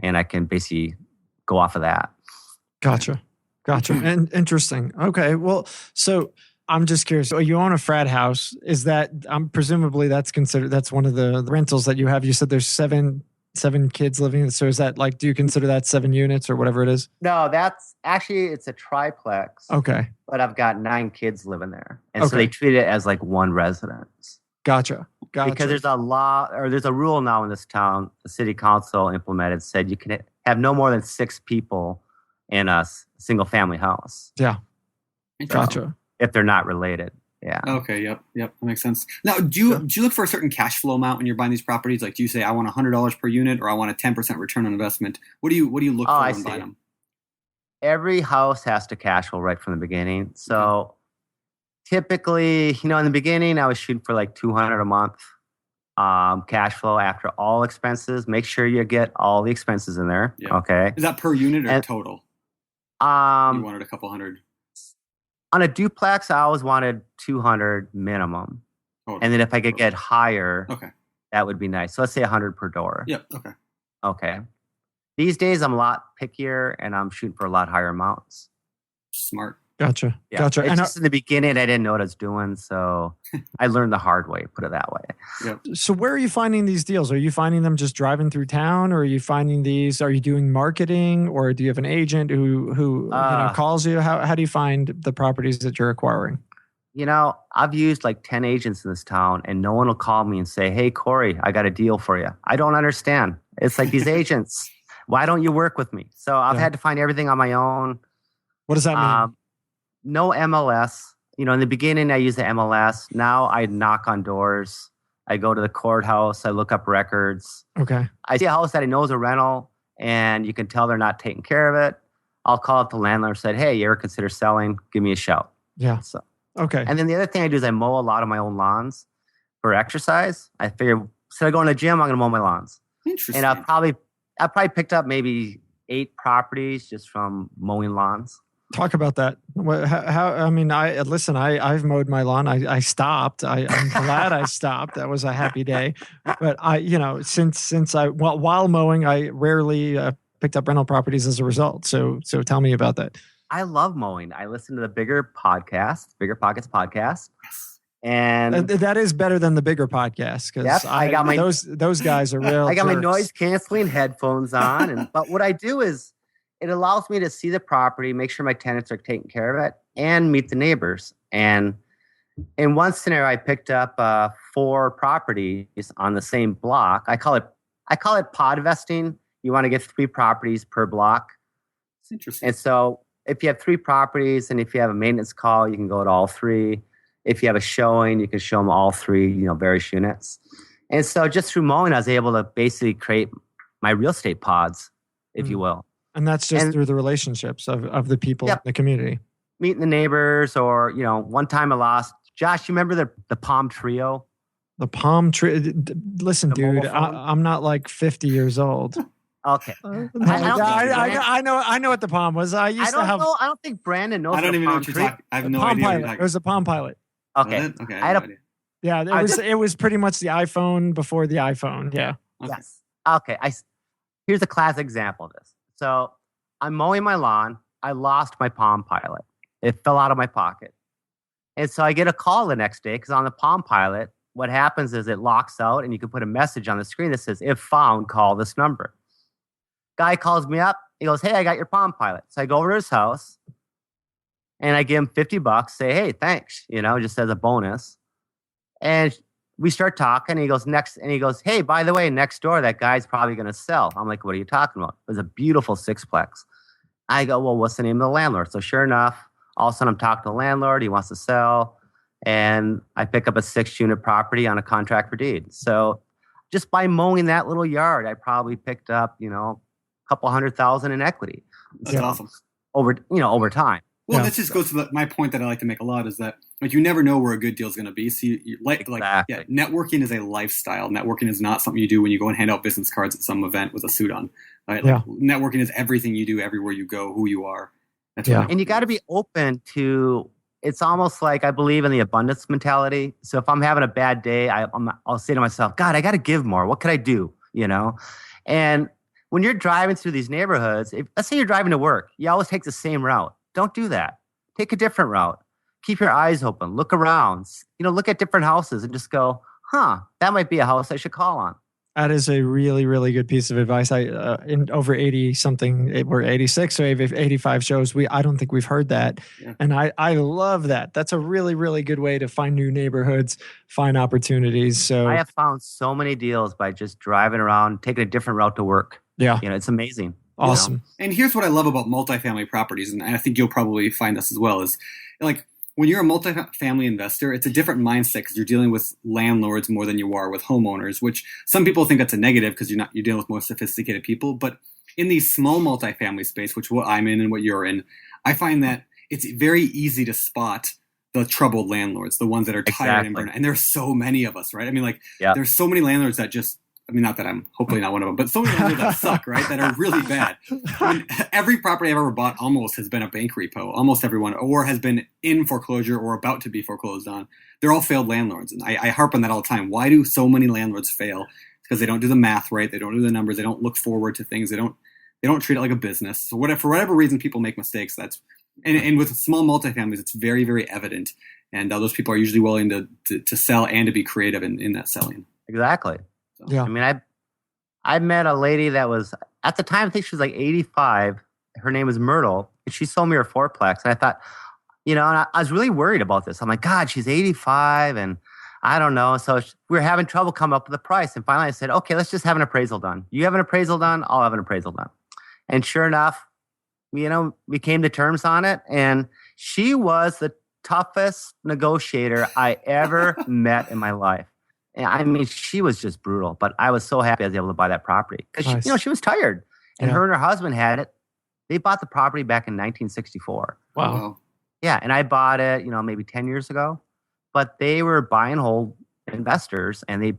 and I can basically go off of that. Gotcha. And interesting. Okay. Well, so I'm just curious. So you own a frat house. Is that presumably that's one of the rentals that you have? You said there's seven kids living. So is that do you consider that 7 units or whatever it is? No, that's actually, it's a triplex. Okay. But I've got 9 kids living there. And so they treat it as like one residence. Gotcha. Because there's a law, or there's a rule now in this town, the city council implemented, said you can have no more than 6 people in a single family house. Yeah. Gotcha. If they're not related. Yeah. Okay. Yep. That makes sense. Now, do you look for a certain cash flow amount when you're buying these properties? Like, do you say I want $100 per unit, or I want a 10% return on investment? What do you look for when buying them? Every house has to cash flow right from the beginning. So typically, in the beginning, I was shooting for like $200 a month cash flow after all expenses. Make sure you get all the expenses in there. Yeah. Okay. Is that per unit or total? You wanted a couple hundred. On a duplex, I always wanted 200 minimum. And then if I could get higher, that would be nice. So let's say 100 per door. Yep. Okay. These days, I'm a lot pickier and I'm shooting for a lot higher amounts. Smart. Gotcha. It's just in the beginning, I didn't know what I was doing. So I learned the hard way, put it that way. Yep. So where are you finding these deals? Are you finding them just driving through town, or are you finding these? Are you doing marketing, or do you have an agent who calls you? How do you find the properties that you're acquiring? I've used like 10 agents in this town, and no one will call me and say, hey, Cory, I got a deal for you. I don't understand. It's like these agents. Why don't you work with me? So I've had to find everything on my own. What does that mean? No MLS. In the beginning, I used the MLS. Now I knock on doors. I go to the courthouse. I look up records. Okay. I see a house that I know is a rental, and you can tell they're not taking care of it. I'll call up the landlord and say, hey, you ever consider selling? Give me a shout. Yeah. So, okay. And then the other thing I do is I mow a lot of my own lawns for exercise. I figure instead of going to the gym, I'm going to mow my lawns. Interesting. And I probably picked up maybe 8 properties just from mowing lawns. Talk about that. I've mowed my lawn. I stopped. I'm glad I stopped. That was a happy day. But while mowing, I rarely picked up rental properties as a result. So tell me about that. I love mowing. I listen to the BiggerPockets Podcast. And that is better than the Bigger Podcast because I got my those guys are real. I got jerks. my noise canceling headphones on, but what I do is it allows me to see the property, make sure my tenants are taking care of it, and meet the neighbors. And in one scenario, I picked up 4 properties on the same block. I call it pod vesting. You want to get 3 properties per block. It's interesting. And so if you have 3 properties, and if you have a maintenance call, you can go to all 3. If you have a showing, you can show them all 3, various units. And so just through mowing, I was able to basically create my real estate pods, if you will. And that's just through the relationships of the people in the community. Meeting the neighbors, or, one time I lost. Josh, you remember the Palm Trio? The Palm Tree. Listen, dude, I'm not like 50 years old. Okay. I know what the Palm was. I don't think Brandon knows. I don't even know what you're talking. I have no idea what you're talking. It was a Palm Pilot. Okay. Okay. I had no idea. Yeah, it was pretty much the iPhone before the iPhone. Yeah. Okay. Yes. Okay. Here's a classic example of this. So I'm mowing my lawn. I lost my Palm Pilot. It fell out of my pocket. And so I get a call the next day because on the Palm Pilot, what happens is it locks out and you can put a message on the screen that says, if found, call this number. Guy calls me up. He goes, hey, I got your Palm Pilot. So I go over to his house and I give him $50, say, hey, thanks, just as a bonus. And we start talking. And he goes, hey, by the way, next door, that guy's probably going to sell. I'm like, what are you talking about? It was a beautiful 6-plex. I go, well, what's the name of the landlord? So sure enough, all of a sudden I'm talking to the landlord. He wants to sell. And I pick up a 6-unit property on a contract for deed. So just by mowing that little yard, I probably picked up, a couple $100,000 in equity. That's awesome. Over time. Well, that just goes to my point that I like to make a lot is that you never know where a good deal is going to be. So networking is a lifestyle. Networking is not something you do when you go and hand out business cards at some event with a suit on. Right? Networking is everything you do, everywhere you go, who you are. That's and you got to be open to. It's almost like I believe in the abundance mentality. So if I'm having a bad day, I'll say to myself, God, I got to give more. What could I do? And when you're driving through these neighborhoods, let's say you're driving to work, you always take the same route. Don't do that. Take a different route. Keep your eyes open. Look around. Look at different houses and just go, that might be a house I should call on. That is a really, really good piece of advice. In over 80 something, we're 86 or 85 shows. I don't think we've heard that. Yeah. And I love that. That's a really, really good way to find new neighborhoods, find opportunities. So I have found so many deals by just driving around, taking a different route to work. Yeah. It's amazing. Awesome. And here's what I love about multifamily properties. And I think you'll probably find this as well is when you're a multifamily investor, it's a different mindset because you're dealing with landlords more than you are with homeowners, which some people think that's a negative because you're dealing with more sophisticated people. But in the small multifamily space, which what I'm in and what you're in, I find that it's very easy to spot the troubled landlords, the ones that are tired and burned. And there's so many of us, right? There's so many landlords that just, not that I'm hopefully not one of them, but so many landlords that suck, right? That are really bad. Every property I've ever bought almost has been a bank repo, almost everyone, or has been in foreclosure or about to be foreclosed on. They're all failed landlords. And I harp on that all the time. Why do so many landlords fail? It's because they don't do the math right. They don't do the numbers. They don't look forward to things. They don't treat it like a business. So for whatever reason people make mistakes, and with small multifamilies, it's very, very evident. And those people are usually willing to sell and to be creative in that selling. Exactly. Yeah. I mean, I met a lady that was, at the time, I think she was like 85. Her name was Myrtle. And she sold me her 4-plex. And I thought, and I was really worried about this. I'm like, God, she's 85 and I don't know. So we were having trouble coming up with a price. And finally I said, okay, let's just have an appraisal done. You have an appraisal done, I'll have an appraisal done. And sure enough, we came to terms on it. And she was the toughest negotiator I ever met in my life. I mean, she was just brutal, but I was so happy I was able to buy that property because she was tired, and her and her husband had it. They bought the property back in 1964. Wow. Yeah, and I bought it, maybe 10 years ago, but they were buy and hold investors, and they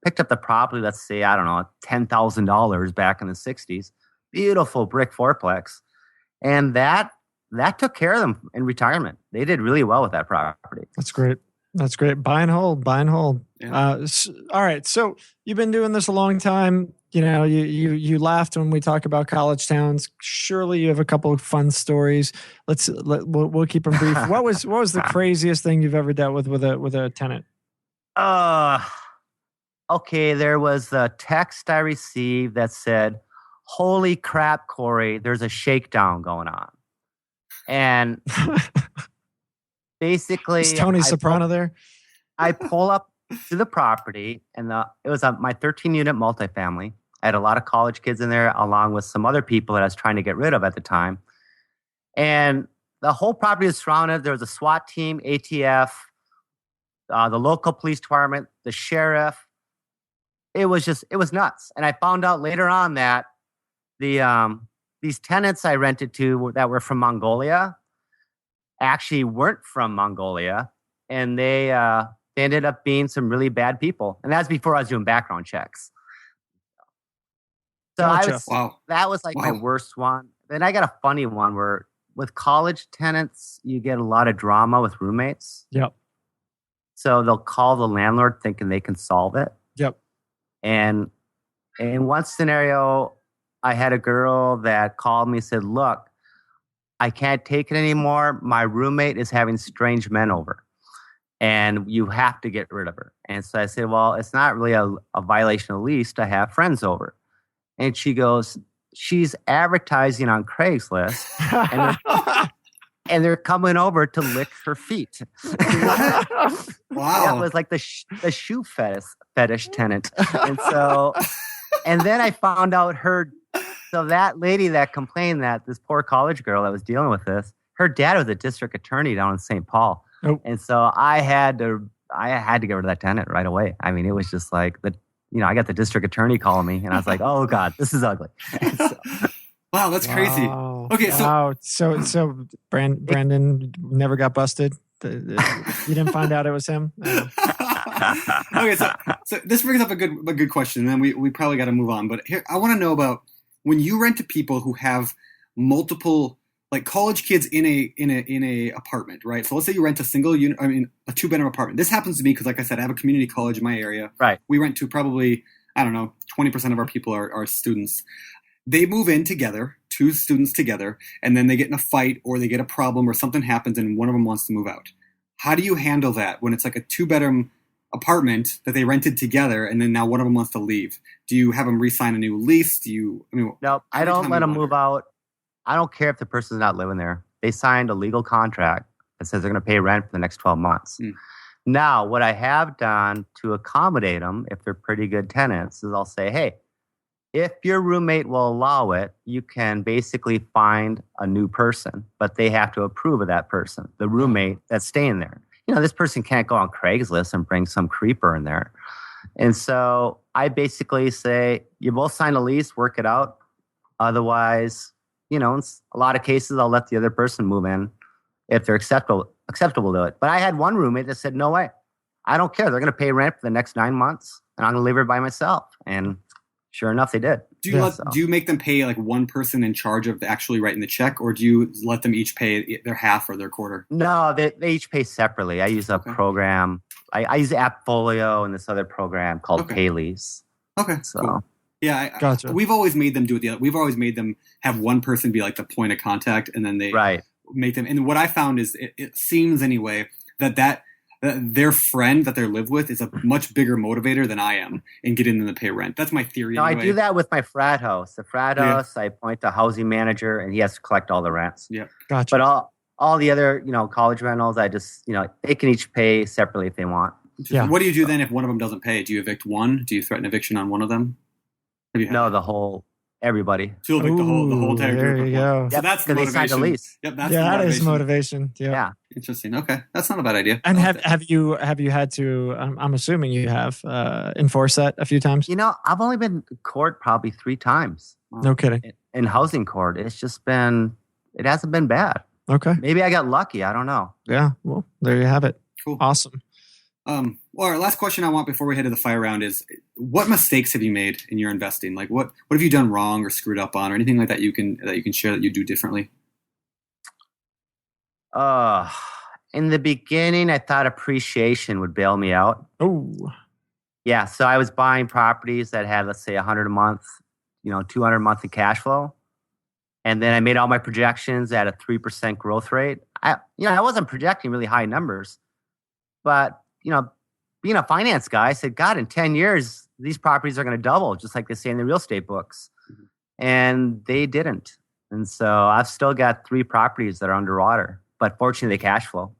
picked up the property. Let's say $10,000 back in the 60s. Beautiful brick 4-plex, and that took care of them in retirement. They did really well with that property. That's great. Buy and hold. Yeah. All right. So you've been doing this a long time. You laughed when we talk about college towns. Surely you have a couple of fun stories. We'll keep them brief. What was the craziest thing you've ever dealt with a tenant? Okay, there was the text I received that said, "Holy crap, Cory, there's a shakedown going on." And basically, is Tony Soprano there? I pull up to the property, and it was my 13-unit multifamily. I had a lot of college kids in there, along with some other people that I was trying to get rid of at the time. And the whole property was surrounded. There was a SWAT team, ATF, the local police department, the sheriff. It was nuts. And I found out later on that these tenants I rented to that were from Mongolia actually weren't from Mongolia, and they ended up being some really bad people. And that's before I was doing background checks. So Gotcha. That was like my worst one. Then I got a funny one where with college tenants, you get a lot of drama with roommates. Yep. So they'll call the landlord thinking they can solve it. Yep. And in one scenario, I had a girl that called me and said, "Look, I can't take it anymore. My roommate is having strange men over, and you have to get rid of her." And so I said, "Well, it's not really a violation of the lease to have friends over." And she goes, "She's advertising on Craigslist, and they're coming over to lick her feet." Wow. That was like the shoe fetish tenant. And then I found out so that lady that complained, that this poor college girl that was dealing with this, her dad was a district attorney down in St. Paul. Oh. And so I had to get rid of that tenant right away. I mean, it was just like I got the district attorney calling me, and I was like, "Oh God, this is ugly." Wow, that's crazy. Okay, so Brandon never got busted. You didn't find out it was him. Okay, so this brings up a good question, and then we probably got to move on. But here, I want to know about when you rent to people who have multiple, like college kids in a apartment, right? So let's say you rent a single unit, a 2-bedroom apartment. This happens to me because, like I said, I have a community college in my area. Right. We rent to probably, I don't know, 20% of our people are students. They move in together, 2 students together, and then they get in a fight or they get a problem or something happens and one of them wants to move out. How do you handle that when it's like a 2-bedroom apartment that they rented together and then now one of them wants to leave? Do you have them re-sign a new lease? Nope, I don't let them move out. I don't care if the person's not living there. They signed a legal contract that says they're going to pay rent for the next 12 months. Now, what I have done to accommodate them, if they're pretty good tenants, is I'll say, "Hey, if your roommate will allow it, you can basically find a new person, but they have to approve of that person, the roommate that's staying there. This person can't go on Craigslist and bring some creeper in there." And so I basically say, "You both sign a lease, work it out. Otherwise, in a lot of cases, I'll let the other person move in if they're acceptable to it." But I had one roommate that said, "No way. I don't care. They're going to pay rent for the next 9 months, and I'm going to leave her by myself." And sure enough, they did. Do you make them pay like one person in charge of actually writing the check, or do you let them each pay their half or their quarter? No, they each pay separately. I use a program. I use Appfolio and this other program called Paylease. Okay, so. Cool. Yeah, gotcha. We've always made them do it. We've always made them have one person be like the point of contact, and then they make them. And what I found is, it seems anyway that their friend that they live with is a much bigger motivator than I am in getting them to pay rent. That's my theory. No, anyway. I do that with my frat house. The frat house, I appoint a housing manager, and he has to collect all the rents. Yeah, gotcha. But all the other, college rentals, I just, they can each pay separately if they want. Yeah. What do you do then if one of them doesn't pay? Do you evict one? Do you threaten eviction on one of them? Everybody. So you'll evict the whole entire group. There you go. So that's the they motivation. signed a lease. Yep, that's that is motivation. Yeah. Interesting. Okay, that's not a bad idea. And have you had to? I'm assuming you have enforce that a few times. I've only been to court probably 3 times. Wow. No kidding. In housing court, it hasn't been bad. Okay. Maybe I got lucky. I don't know. Yeah. Well, there you have it. Cool. Awesome. Well, our last question I want before we head to the fire round is, what mistakes have you made in your investing? Like, what have you done wrong or screwed up on, or anything like that you can share that you do differently? In the beginning, I thought appreciation would bail me out. Oh. Yeah. So I was buying properties that had, let's say, 100 a month, 200 a month in cash flow. And then I made all my projections at a 3% growth rate. I wasn't projecting really high numbers, but, being a finance guy, I said, God, in 10 years, these properties are going to double, just like they say in the real estate books. Mm-hmm. And they didn't. And so I've still got 3 properties that are underwater, but fortunately they cash flow.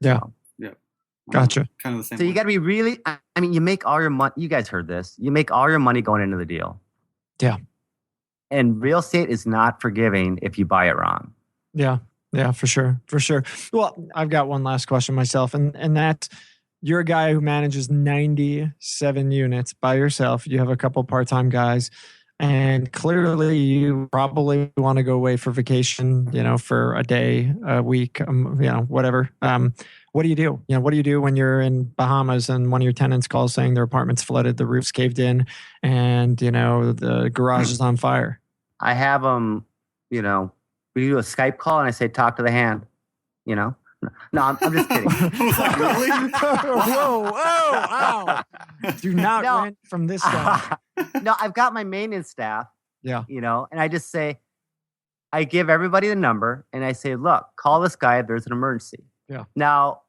Yeah. So. Yeah. Gotcha. Kind of the same. So you got to be really, you make all your money. You guys heard this. You make all your money going into the deal. Yeah. And real estate is not forgiving if you buy it wrong. Yeah. Yeah, for sure. For sure. Well, I've got one last question myself, and that you're a guy who manages 97 units by yourself. You have a couple part-time guys, and clearly you probably want to go away for vacation, for a day, a week, whatever. What do you do? What do you do when you're in Bahamas and one of your tenants calls saying their apartment's flooded, the roof's caved in, and, the garage is on fire? I have them, we do a Skype call and I say, talk to the hand, No, I'm just kidding. Really? Whoa, wow. Do not rent from this guy. No, I've got my maintenance staff. Yeah. And I just say, I give everybody the number and I say, look, call this guy if there's an emergency. Yeah. Now,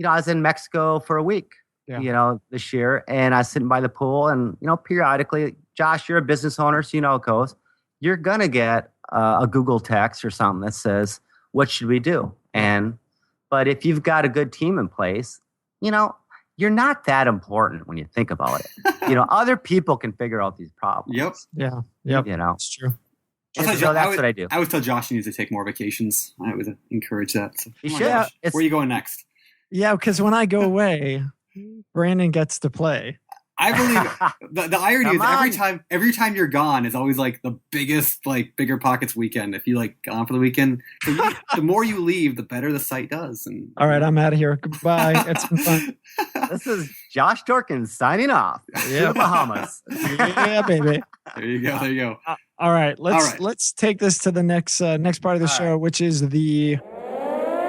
I was in Mexico for a week, this year, and I was sitting by the pool and, periodically, Josh, you're a business owner, so you know how it goes. You're going to get a Google text or something that says, what should we do? But if you've got a good team in place, you're not that important when you think about it. Other people can figure out these problems. Yep. Yeah. Yep. It's true. So that's what I do. I would tell Josh he needs to take more vacations. I would encourage that. So, You come on, should. Josh. Where are you going next? Yeah, because when I go away, Brandon gets to play. I believe the irony is every time you're gone is always like the biggest Bigger Pockets weekend. If you gone for the weekend, so the more you leave, the better the site does. And all right, I'm out of here. Goodbye. It's been fun. This is Josh Dorkins signing off. To the Bahamas. Yeah, baby. There you go. All right, let's take this to the next part of the show, which is the.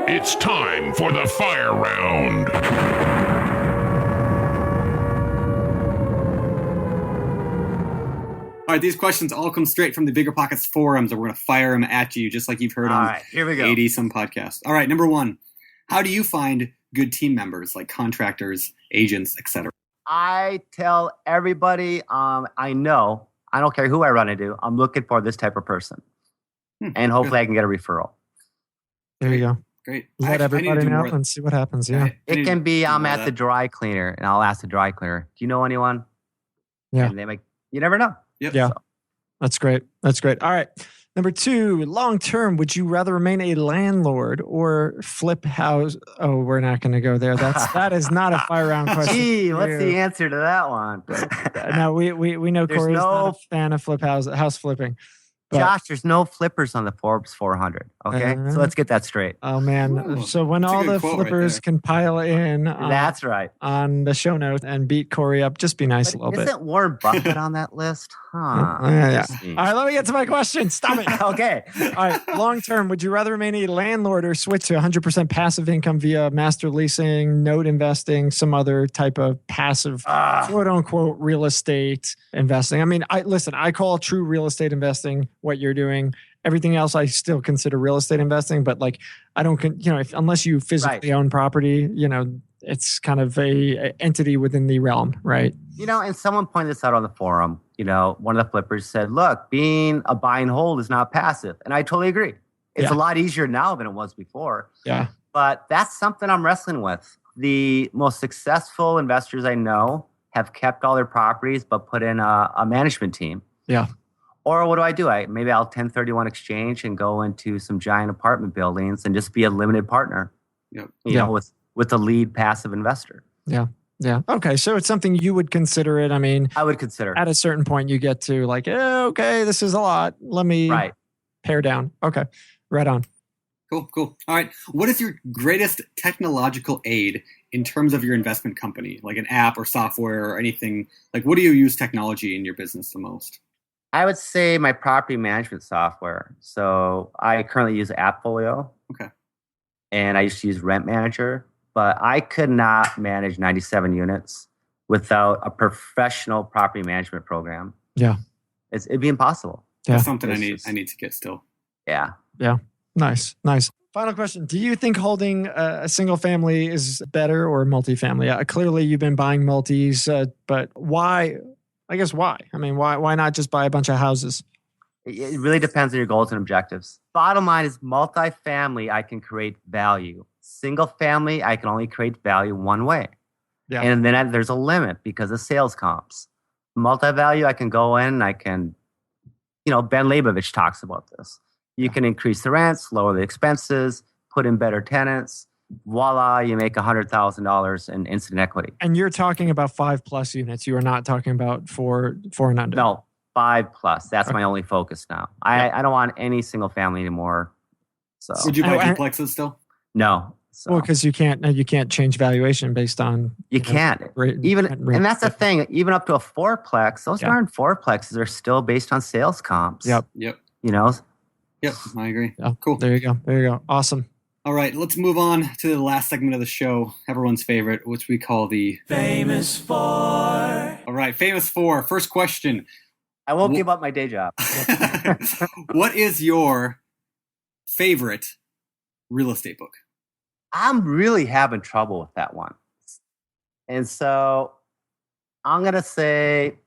It's time for the fire round. All right, these questions all come straight from the Bigger Pockets forums, and we're going to fire them at you, just like you've heard on here we go. 80-some podcasts. All right, number 1, how do you find good team members, like contractors, agents, etc.? I tell everybody I know, I don't care who I run into, I'm looking for this type of person. And hopefully I can get a referral. There you go. Great. Let everybody know and see what happens. Yeah. It can be I'm at the dry cleaner, and I'll ask the dry cleaner, do you know anyone? Yeah. And they make, you never know. Yep. Yeah. That's great. All right. Number 2, long term, would you rather remain a landlord or flip house? Oh, we're not going to go there. That is not a fire round question. Gee, what's the answer to that one? No, we know Cory's not a fan of house flipping. But, Josh, there's no flippers on the Forbes 400. Okay, so let's get that straight. Oh man! Ooh, so when all the flippers can pile in, that's right, on the show notes and beat Cory up, just be nice a little bit. Isn't Warren Buffett on that list? Huh? Yeah. All right, let me get to my question. Stop it. Okay. All right. Long term, would you rather remain a landlord or switch to 100% passive income via master leasing, note investing, some other type of passive, quote unquote, real estate investing? I mean, I call true real estate investing what you're doing. Everything else I still consider real estate investing, but I don't, unless you physically own property, it's kind of a entity within the realm, right? And someone pointed this out on the forum. One of the flippers said, look, being a buy and hold is not passive. And I totally agree. It's a lot easier now than it was before. Yeah. But that's something I'm wrestling with. The most successful investors I know have kept all their properties, but put in a management team. Yeah. Or what do? Maybe I'll 1031 exchange and go into some giant apartment buildings and just be a limited partner. Yep. With the lead passive investor. Yeah. Yeah. Okay. So it's something you would consider it. I mean, I would consider. At a certain point, you get to okay, this is a lot. Let me pare down. Okay. Right on. Cool. All right. What is your greatest technological aid in terms of your investment company, like an app or software or anything? What do you use technology in your business the most? I would say my property management software. So I currently use AppFolio. Okay. And I used to use Rent Manager, but I could not manage 97 units without a professional property management program. Yeah. It'd be impossible. Yeah. That's something I need to get still. Yeah. Yeah. Nice. Final question. Do you think holding a single family is better or multifamily? Clearly, you've been buying multis, but why? I guess why? I mean, why not just buy a bunch of houses? It really depends on your goals and objectives. Bottom line is multifamily, I can create value. Single family, I can only create value one way. Yeah. And then there's a limit because of sales comps. Multi-value, I can go in, I can, Ben Leibovich talks about this. You can increase the rents, lower the expenses, put in better tenants. Voila, you make $100,000 in instant equity. And you're talking about 5+ units. You are not talking about four and under. No, 5+. That's my only focus now. I don't want any single family anymore. So Would you buy duplexes still? No. So. Well, because you can't change valuation based on you can't and that's the thing. Even up to a 4-plex, those darn 4-plexes are still based on sales comps. Yep. Yep, I agree. Yeah. Cool. There you go. Awesome. All right, let's move on to the last segment of the show, everyone's favorite, which we call the Famous Four. All right, Famous Four. First question. I won't give up my day job. What is your favorite real estate book? I'm really having trouble with that one. And so I'm going to say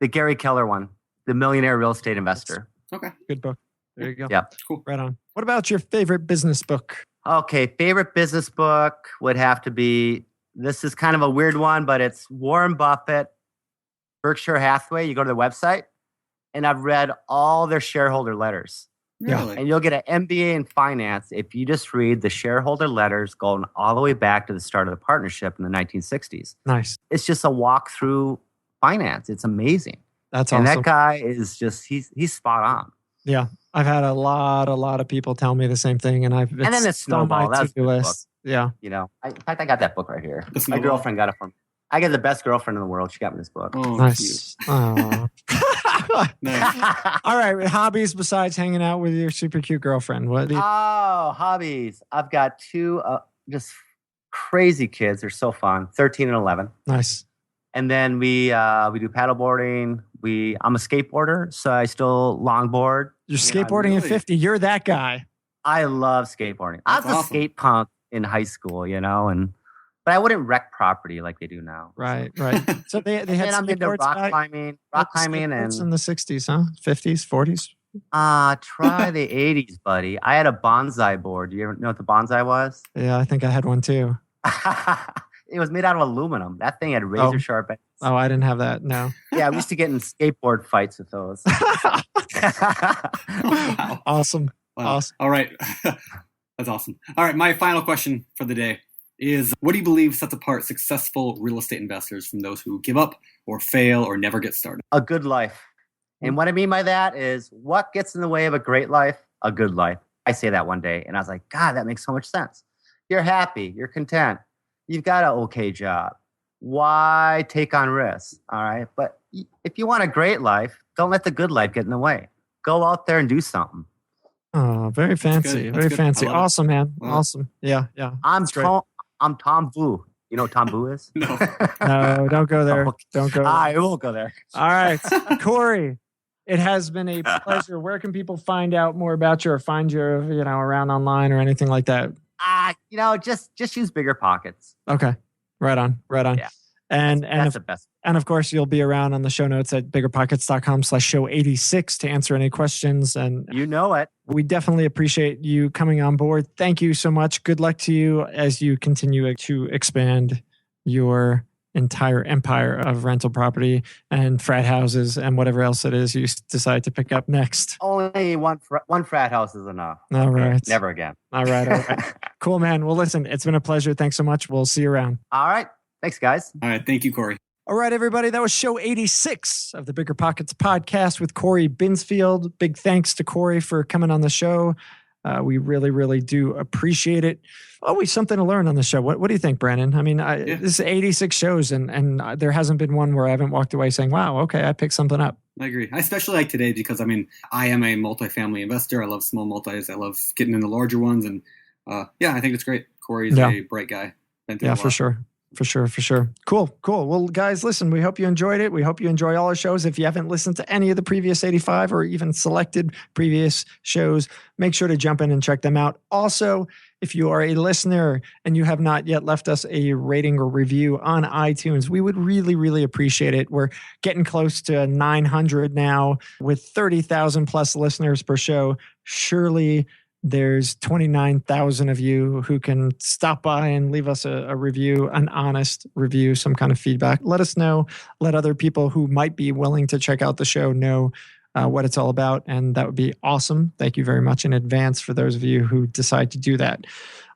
the Gary Keller one, The Millionaire Real Estate Investor. Okay. Good book. There you go. Yeah. Cool. Right on. What about your favorite business book? Okay. Favorite business book would have to be, this is kind of a weird one, but it's Warren Buffett, Berkshire Hathaway. You go to their website and I've read all their shareholder letters. Really? And you'll get an MBA in finance if you just read the shareholder letters going all the way back to the start of the partnership in the 1960s. Nice. It's just a walk through finance. It's amazing. That's awesome. And that guy is just, he's spot on. Yeah. I've had a lot of people tell me the same thing. And then the Snowball. That's the list. Yeah. In fact, I got that book right here. My girlfriend got it from me. I get the best girlfriend in the world. She got me this book. Oh, nice. Nice. All right. Hobbies besides hanging out with your super cute girlfriend. What do you... Hobbies. I've got two just crazy kids. They're so fun. 13 and 11. Nice. And then we do paddleboarding. I'm a skateboarder, so I still longboard. You're skateboarding at 50. You're that guy. I love skateboarding. I was a skate punk in high school, but I wouldn't wreck property like they do now. Right. So they had and I'm into rock climbing and in the 60s, huh? 50s, 40s? Try the 80s, buddy. I had a bonsai board. Do you ever know what the bonsai was? Yeah, I think I had one too. It was made out of aluminum. That thing had razor sharp edges. Oh, I didn't have that. No. Yeah, we used to get in skateboard fights with those. Wow. Awesome. Wow. Awesome. All right. That's awesome. All right. My final question for the day is, what do you believe sets apart successful real estate investors from those who give up or fail or never get started? A good life. And what I mean by that is, what gets in the way of a great life? A good life. I say that one day and I was like, God, that makes so much sense. You're happy. You're content. You've got an okay job. Why take on risks? All right. But if you want a great life, don't let the good life get in the way. Go out there and do something. Oh, very fancy. Very fancy. Awesome, man. Wow. Awesome. Yeah. I'm Tom Vu. You know what Tom Vu is? No. No, don't go there. Don't go there. I won't go there. All right. Cory, it has been a pleasure. Where can people find out more about you or find you, around online or anything like that? Just use BiggerPockets. Okay. Right on. Yeah. And that's the best. And of course, you'll be around on the show notes at biggerpockets.com/show86 to answer any questions. And you know it. We definitely appreciate you coming on board. Thank you so much. Good luck to you as you continue to expand your entire empire of rental property and frat houses and whatever else it is you decide to pick up next. Only one frat house is enough. All right. Never again. All right. Cool, man. Well, listen, it's been a pleasure. Thanks so much. We'll see you around. All right. Thanks, guys. All right. Thank you, Cory. All right, everybody. That was show 86 of the BiggerPockets podcast with Cory Binsfield. Big thanks to Cory for coming on the show. We really, really do appreciate it. Always something to learn on the show. What do you think, Brandon? I mean, this is 86 shows, and there hasn't been one where I haven't walked away saying, wow, okay, I picked something up. I agree. I especially like today because, I am a multifamily investor. I love small multis. I love getting into larger ones. And, I think it's great. Cory's a bright guy. Yeah, for sure. For sure. Cool. Well, guys, listen, we hope you enjoyed it. We hope you enjoy all our shows. If you haven't listened to any of the previous 85 or even selected previous shows, make sure to jump in and check them out. Also, if you are a listener and you have not yet left us a rating or review on iTunes, we would really, really appreciate it. We're getting close to 900 now with 30,000 plus listeners per show. Surely there's 29,000 of you who can stop by and leave us a review, an honest review, some kind of feedback. Let us know. Let other people who might be willing to check out the show know what it's all about. And that would be awesome. Thank you very much in advance for those of you who decide to do that.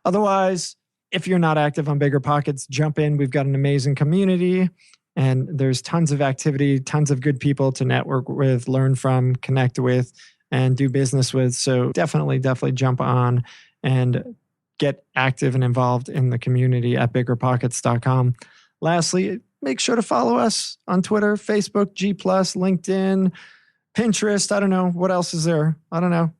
Otherwise, if you're not active on BiggerPockets, jump in. We've got an amazing community and there's tons of activity, tons of good people to network with, learn from, connect with, and do business with. So definitely jump on and get active and involved in the community at BiggerPockets.com. Lastly, make sure to follow us on Twitter, Facebook, G+, LinkedIn, Pinterest. I don't know. What else is there? I don't know.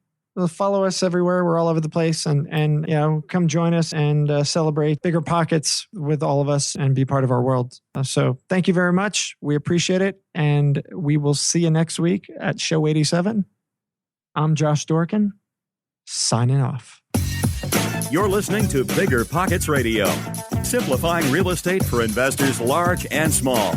Follow us everywhere. We're all over the place and come join us and celebrate BiggerPockets with all of us and be part of our world. So thank you very much. We appreciate it. And we will see you next week at show 87. I'm Josh Dorkin, signing off. You're listening to BiggerPockets Radio, simplifying real estate for investors large and small.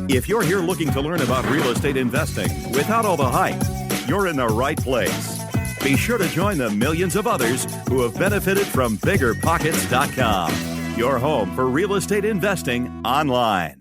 If you're here looking to learn about real estate investing without all the hype, you're in the right place. Be sure to join the millions of others who have benefited from BiggerPockets.com, your home for real estate investing online.